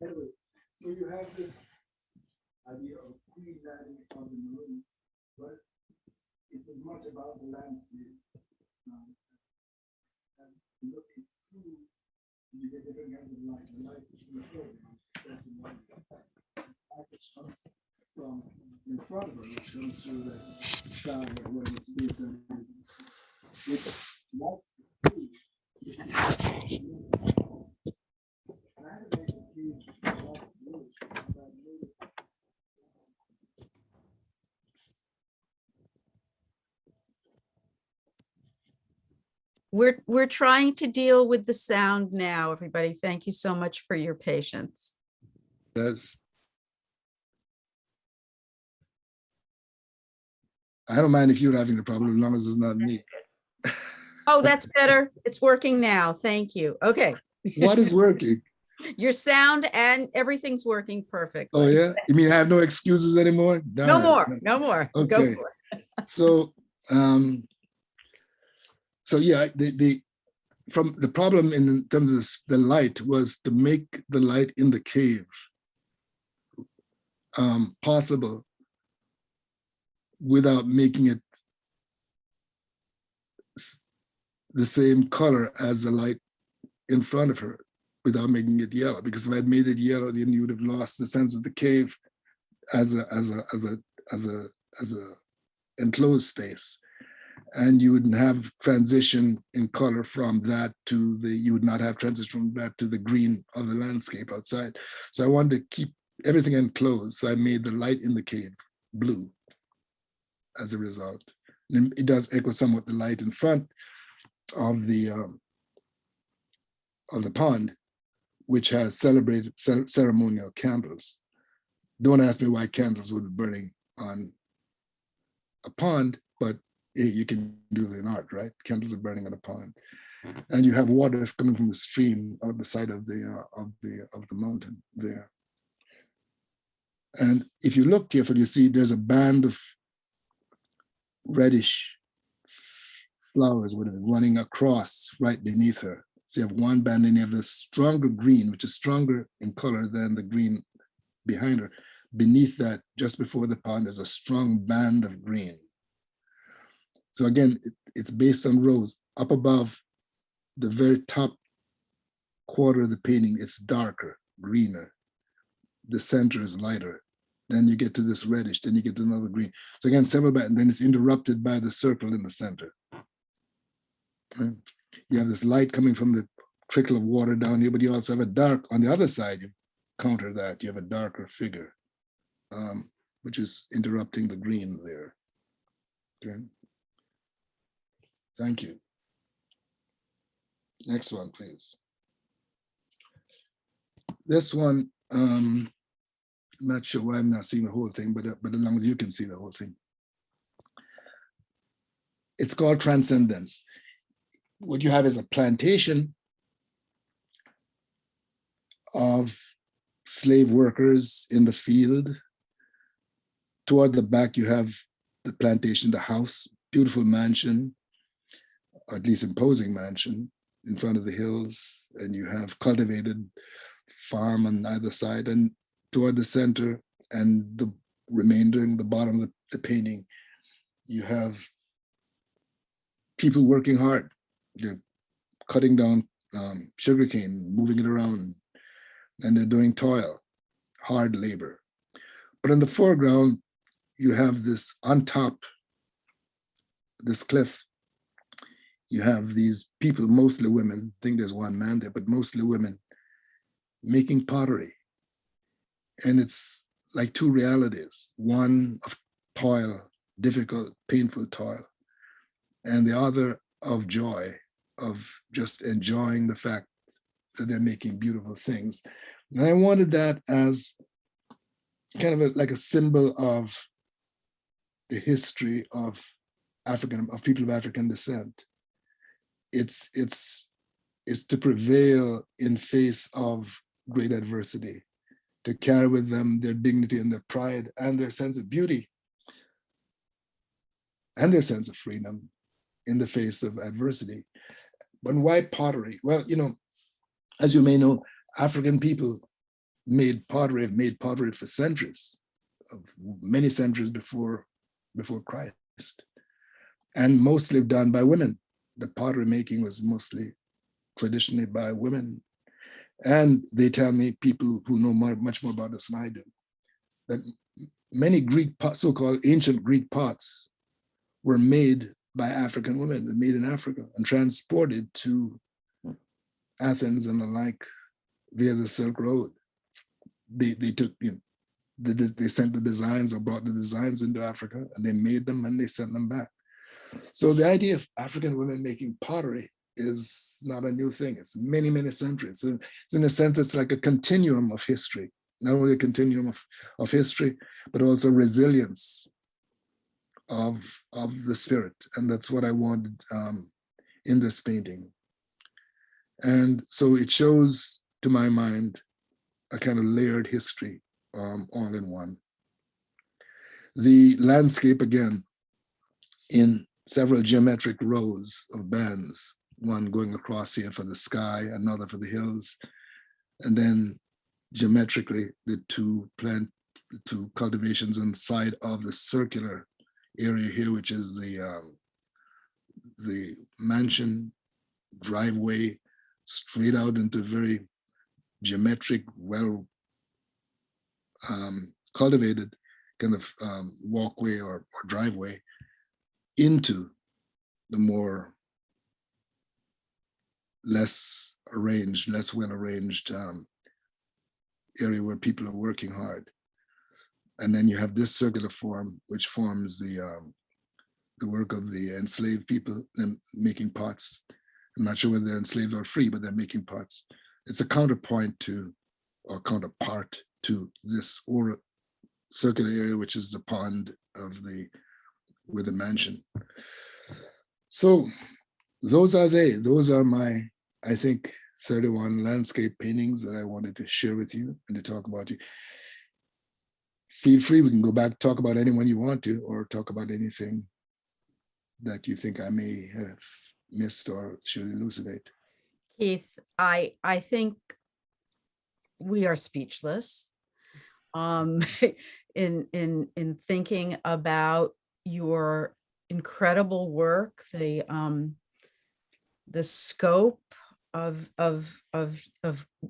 Anyway, so you have this idea of freelanding on the moon, but it's as much about the landscape. And looking through, you get different kinds of light. The light in the foreground, that's the light. Which comes from in front of her, which comes through the sky or whatever space that is. Which lights the tree. And I had to make a huge light village that made it. We're trying to deal with the sound now, everybody. Thank you so much for your patience. That's. I don't mind if you're having a problem as long as it's not me. Oh, that's better. It's working now. Thank you. Okay. What is working? Your sound and everything's working perfectly. Oh yeah, you mean I have no excuses anymore? No Darn it. more, no more. Go Okay. for it. So, so yeah, the from the problem in terms of the light was to make the light in the cave possible without making it the same color as the light in front of her, without making it yellow. Because if I'd made it yellow, then you would have lost the sense of the cave as a enclosed space, and you wouldn't have transition in color from that to the. You would not have transition from that to the green of the landscape outside. So I wanted to keep everything enclosed. So I made the light in the cave blue as a result. And it does echo somewhat the light in front of the pond, which has celebrated ceremonial candles. Don't ask me why candles would be burning on a pond, but you can do it in art, right? Candles are burning on a pond, and you have water coming from the stream on the side of the mountain there. And if you look carefully, you see there's a band of reddish flowers, whatever, running across right beneath her. So you have one band, and you have this stronger green, which is stronger in color than the green behind her. Beneath that, just before the pond, there's a strong band of green. So again, it's based on rose. Up above the very top quarter of the painting, it's darker, greener. The center is lighter. Then you get to this reddish, then you get to another green. So again, several bands, and then it's interrupted by the circle in the center. Right? You have this light coming from the trickle of water down here, but you also have a dark, on the other side, you counter that, you have a darker figure, which is interrupting the green there. Okay. Thank you. Next one, please. This one, I'm not sure why I'm not seeing the whole thing, but as long as you can see the whole thing. It's called Transcendence. What you have is a plantation of slave workers in the field. Toward the back, you have the plantation, the house, beautiful mansion, or at least imposing mansion in front of the hills, and you have cultivated farm on either side, and toward the center and the remainder in the bottom of the painting, you have people working hard. They're cutting down sugarcane, moving it around, and they're doing toil, hard labor. But in the foreground, you have this on top, this cliff, you have these people, mostly women, I think there's one man there, but mostly women, making pottery. And it's like two realities, one of toil, difficult, painful toil, and the other of joy, of just enjoying the fact that they're making beautiful things. And I wanted that as kind of like a symbol of the history of people of African descent. It's to prevail in face of great adversity, to carry with them their dignity and their pride and their sense of beauty and their sense of freedom in the face of adversity. But why pottery? Well, you know, as you may know, African people made pottery, have made pottery for centuries, many centuries before Christ, and mostly done by women. The pottery making was mostly traditionally by women. And they tell me, people who know much more about this than I do, that many Greek pots, so-called ancient Greek pots, were made by African women, made in Africa and transported to Athens and the like via the Silk Road. They took, you know, they sent the designs or brought the designs into Africa, and they made them and they sent them back. So the idea of African women making pottery is not a new thing. It's many, many centuries. So it's, in a sense, it's like a continuum of history, not only a continuum of history, but also resilience of the spirit. And that's what I wanted in this painting. And so it shows, to my mind, a kind of layered history all in one. The landscape, again, in several geometric rows of bands, one going across here for the sky, another for the hills, and then geometrically the two cultivations inside of the circular area here, which is the mansion driveway straight out into very geometric, well cultivated kind of walkway or driveway into the more less arranged, less well arranged area where people are working hard. And then you have this circular form, which forms the work of the enslaved people making pots. I'm not sure whether they're enslaved or free, but they're making pots. It's a counterpoint to, or counterpart to, this circular area, which is the pond of with the mansion. So those are my, I think, 31 landscape paintings that I wanted to share with you and to talk about you. Feel free, we can go back, talk about anyone you want to, or talk about anything that you think I may have missed or should elucidate. Keith, I think we are speechless in thinking about your incredible work, the scope of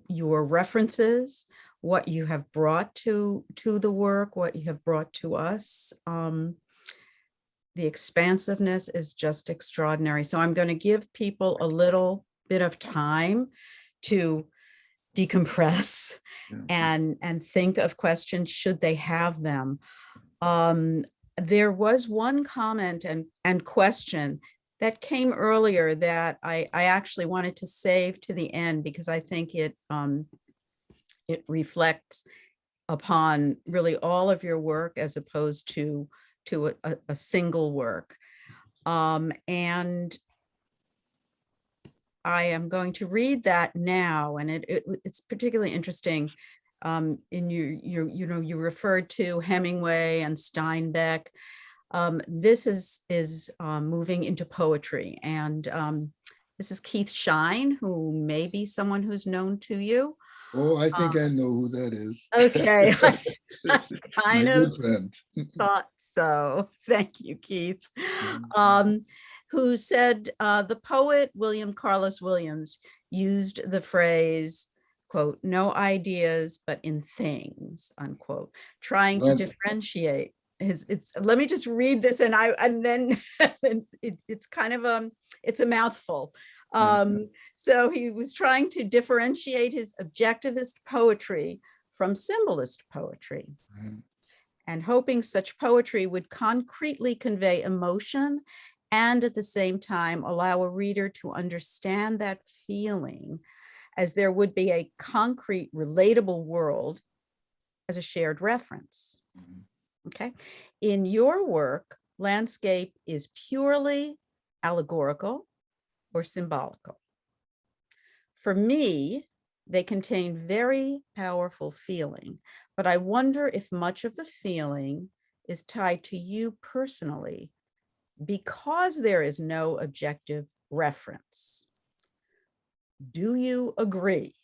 your references, what you have brought to the work, what you have brought to us. The expansiveness is just extraordinary. So I'm going to give people a little bit of time to decompress and think of questions should they have them. There was one comment and question that came earlier that I actually wanted to save to the end, because I think it reflects upon really all of your work as opposed to a single work. And I am going to read that now, and it's particularly interesting. In you referred to Hemingway and Steinbeck. This is moving into poetry, and this is Keith Shine, who may be someone who's known to you. Oh, I think I know who that is. Okay, I kind of friend. thought so. Thank you, Keith. Who said the poet William Carlos Williams used the phrase, quote, "no ideas but in things," unquote, trying to differentiate let me just read this, and then it's kind of it's a mouthful. So he was trying to differentiate his objectivist poetry from symbolist poetry, and hoping such poetry would concretely convey emotion and at the same time allow a reader to understand that feeling, as there would be a concrete, relatable world as a shared reference. Okay. In your work, landscape is purely allegorical or symbolical. For me, They contain very powerful feeling, but I wonder if much of the feeling is tied to you personally because there is no objective reference. Do you agree?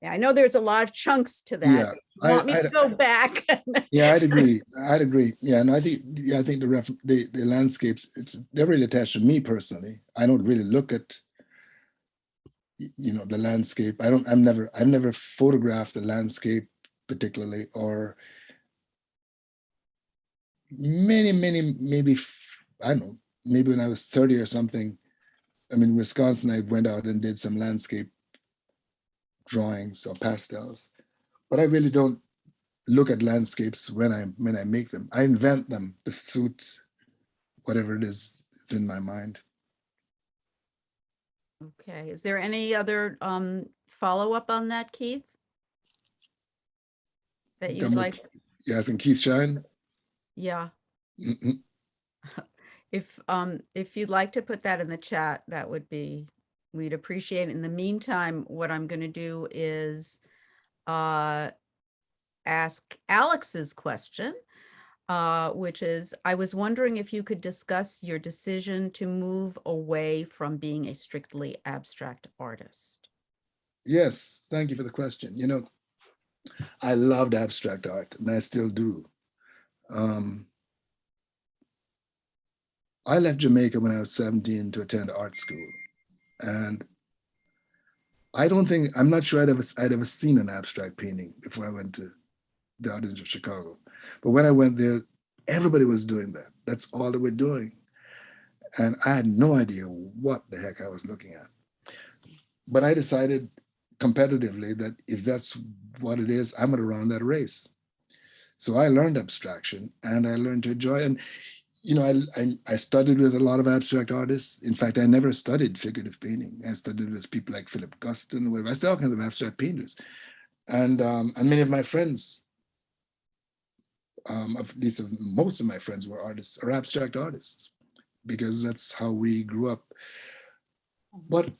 Yeah, I know there's a lot of chunks to that. Yeah, You want me to go back? yeah, I'd agree. I'd agree. Yeah, and I think the landscapes, they're really attached to me personally. I don't really look at the landscape. I've never photographed the landscape particularly, or maybe I don't know, maybe when I was 30 or something. I mean, Wisconsin, I went out and did some landscape drawings or pastels, but I really don't look at landscapes when I make them. I invent them to suit whatever it is that's in my mind. Okay, is there any other follow-up on that, Keith? That you'd like? Yes, and Keith Shine. Yeah. Mm-mm. If you'd like to put that in the chat, we'd appreciate it. In the meantime, what I'm going to do is ask Alex's question, which is, I was wondering if you could discuss your decision to move away from being a strictly abstract artist. Yes, thank you for the question. I loved abstract art, and I still do. I left Jamaica when I was 17 to attend art school, and I'm not sure I'd ever seen an abstract painting before I went to the Art Institute of Chicago. But when I went there, everybody was doing that. That's all they were doing. And I had no idea what the heck I was looking at. But I decided competitively that if that's what it is, I'm going to run that race. So I learned abstraction, and I learned to enjoy it. And I studied with a lot of abstract artists. In fact, I never studied figurative painting. I studied with people like Philip Guston, whatever. I studied all kinds of abstract painters. And many of my friends, at least most of my friends were artists, or abstract artists, because that's how we grew up. But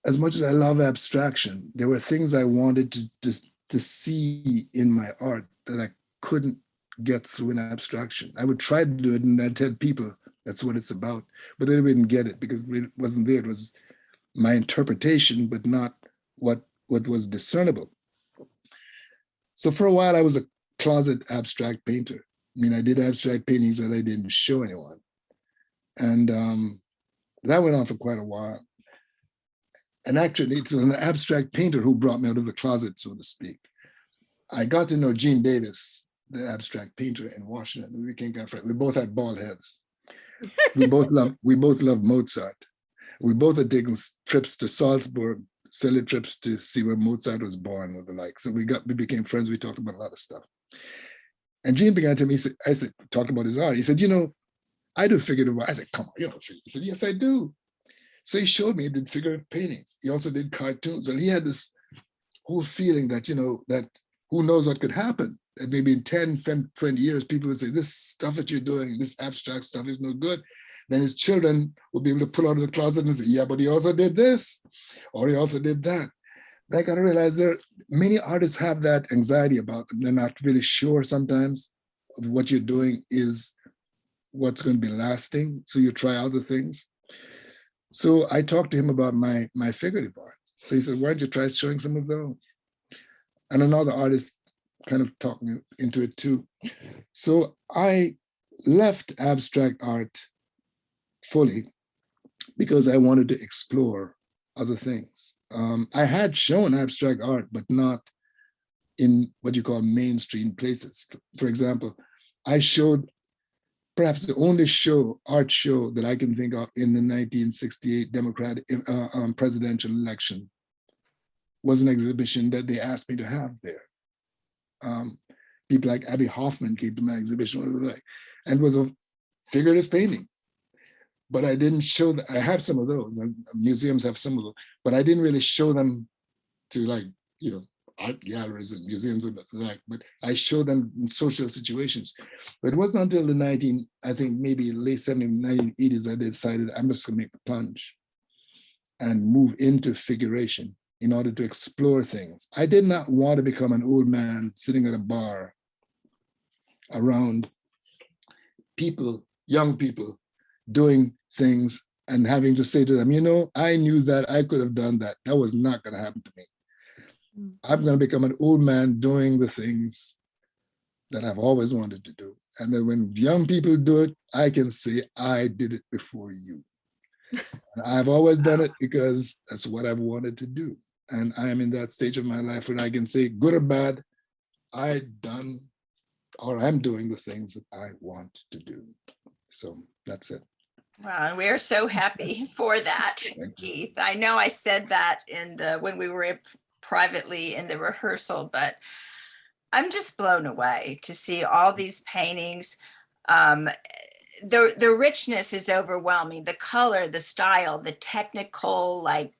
as much as I love abstraction, there were things I wanted to see in my art that I couldn't get through in abstraction. I would try to do it, and I'd tell people that's what it's about, but they didn't get it because it wasn't there. It was my interpretation, but not what was discernible. So for a while, I was a closet abstract painter. I mean, I did abstract paintings that I didn't show anyone. And that went on for quite a while. And actually, it was an abstract painter who brought me out of the closet, so to speak. I got to know Gene Davis, the abstract painter in Washington. We became kind of friends. We both had bald heads. We both loved Mozart. We both had taken trips to Salzburg, silly trips to see where Mozart was born or the like. So we became friends. We talked about a lot of stuff. And Gene began to me, I said, talk about his art. He said, I do figurative art. I said, come on, you don't figure. He said, yes, I do. So he showed me he did figurative paintings. He also did cartoons. And he had this whole feeling that, that who knows what could happen. And maybe in 10, 20 years, people would say, this stuff that you're doing, this abstract stuff is no good. Then his children will be able to pull out of the closet and say, yeah, but he also did this, or he also did that. And I got to realize many artists have that anxiety about them. They're not really sure sometimes of what you're doing is what's going to be lasting. So you try other things. So I talked to him about my figurative art. So he said, why don't you try showing some of those? And another artist kind of talked me into it too. So I left abstract art fully because I wanted to explore other things. I had shown abstract art, but not in what you call mainstream places. For example, I showed perhaps the only art show that I can think of in the 1968 Democratic presidential election was an exhibition that they asked me to have there. People like Abby Hoffman came to my exhibition, and it was a figurative painting. But I didn't show that. I have some of those, and museums have some of them, but I didn't really show them to art galleries and museums and like, but I showed them in social situations. But it wasn't until the late 70s, 1980s, I decided I'm just gonna make the plunge and move into figuration in order to explore things. I did not want to become an old man sitting at a bar around people, young people, doing things and having to say to them, you know, I knew that I could have done that. That was not going to happen to me. I'm going to become an old man doing the things that I've always wanted to do. And then when young people do it, I can say, I did it before you. And I've always done it because that's what I've wanted to do. And I am in that stage of my life where I can say, good or bad, I've done or I'm doing the things that I want to do. So that's it. Wow, and we are so happy for that, Keith. I know I said that when we were privately in the rehearsal, but I'm just blown away to see all these paintings. The richness is overwhelming. The color, the style, the technical, like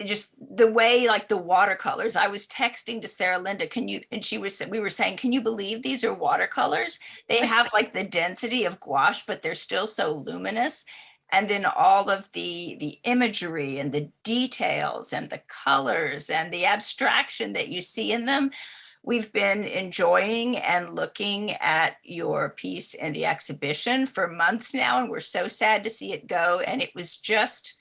just the way, like the watercolors. I was texting to Sarah Linda, we were saying, can you believe these are watercolors? They have like the density of gouache, but they're still so luminous. And then all of the imagery and the details and the colors and the abstraction that you see in them. We've been enjoying and looking at your piece in the exhibition for months now, and we're so sad to see it go. And it was just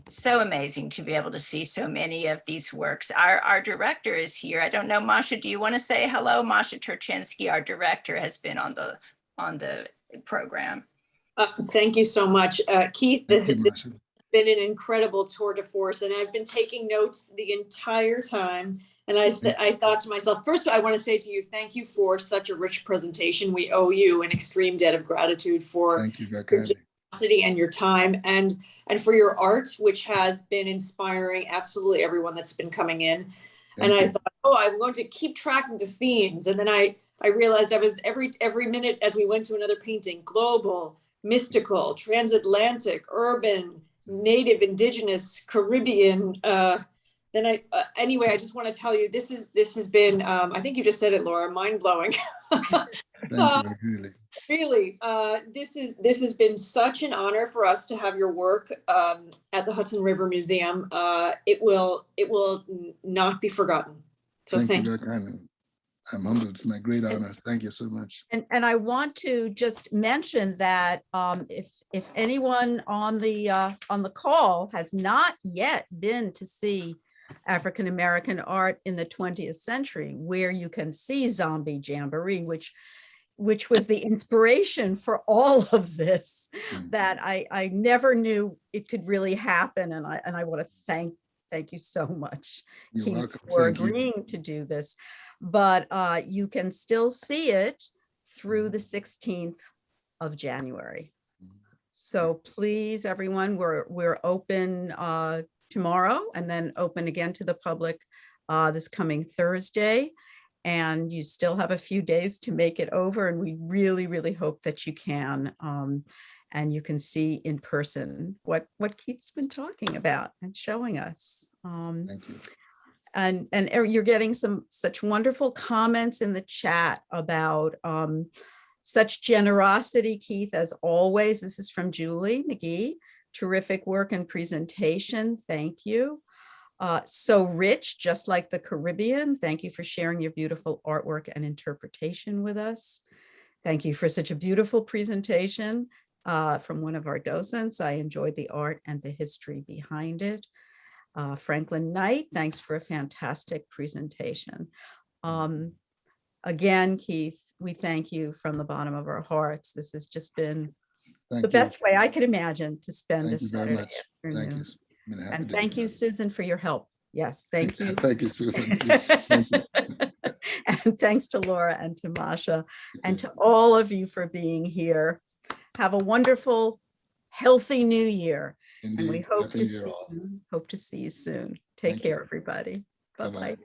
so amazing to be able to see so many of these works. Our director is here. I don't know, Masha, do you want to say hello? Masha Turchinsky, our director, has been on the program. Thank you so much, Keith. Thank you, It's been an incredible tour de force, and I've been taking notes the entire time. And I thought to myself, first, I want to say to you, thank you for such a rich presentation. We owe you an extreme debt of gratitude for your generosity and your time, and for your art, which has been inspiring absolutely everyone that's been coming in. And I thought, oh, I'm going to keep track of the themes. And then I realized I was every minute as we went to another painting, global, mystical, transatlantic, urban, native, indigenous, Caribbean. Anyway, I just want to tell you, this has been, I think you just said it, Laura, mind blowing. Really, this has been such an honor for us to have your work at the Hudson River Museum. It will not be forgotten. So thank you. I'm humbled. It's my great honor. Thank you so much. And I want to just mention that if anyone on the call has not yet been to see African American art in the 20th century, where you can see Zombie Jamboree, which was the inspiration for all of this, that I never knew it could really happen. And I want to thank you so much, Keith, for agreeing to do this. But you can still see it through the 16th of January. So please, everyone, we're open tomorrow and then open again to the public this coming Thursday. And you still have a few days to make it over. And we really, really hope that you can. And you can see in person what Keith's been talking about and showing us. Thank you. And you're getting such wonderful comments in the chat about such generosity, Keith, as always. This is from Julie McGee. Terrific work and presentation. Thank you. So rich, just like the Caribbean. Thank you for sharing your beautiful artwork and interpretation with us. Thank you for such a beautiful presentation from one of our docents. I enjoyed the art and the history behind it. Franklin Knight, thanks for a fantastic presentation. Again, Keith, we thank you from the bottom of our hearts. This has just been the best way I could imagine to spend a Saturday afternoon. And thank you, Susan, for your help. Yes, thank you. Thank you, Susan. Too. Thank you. And thanks to Laura and to Masha and to all of you for being here. Have a wonderful, healthy new year. Indeed. And we hope to see you soon. Take care, everybody. Bye-bye.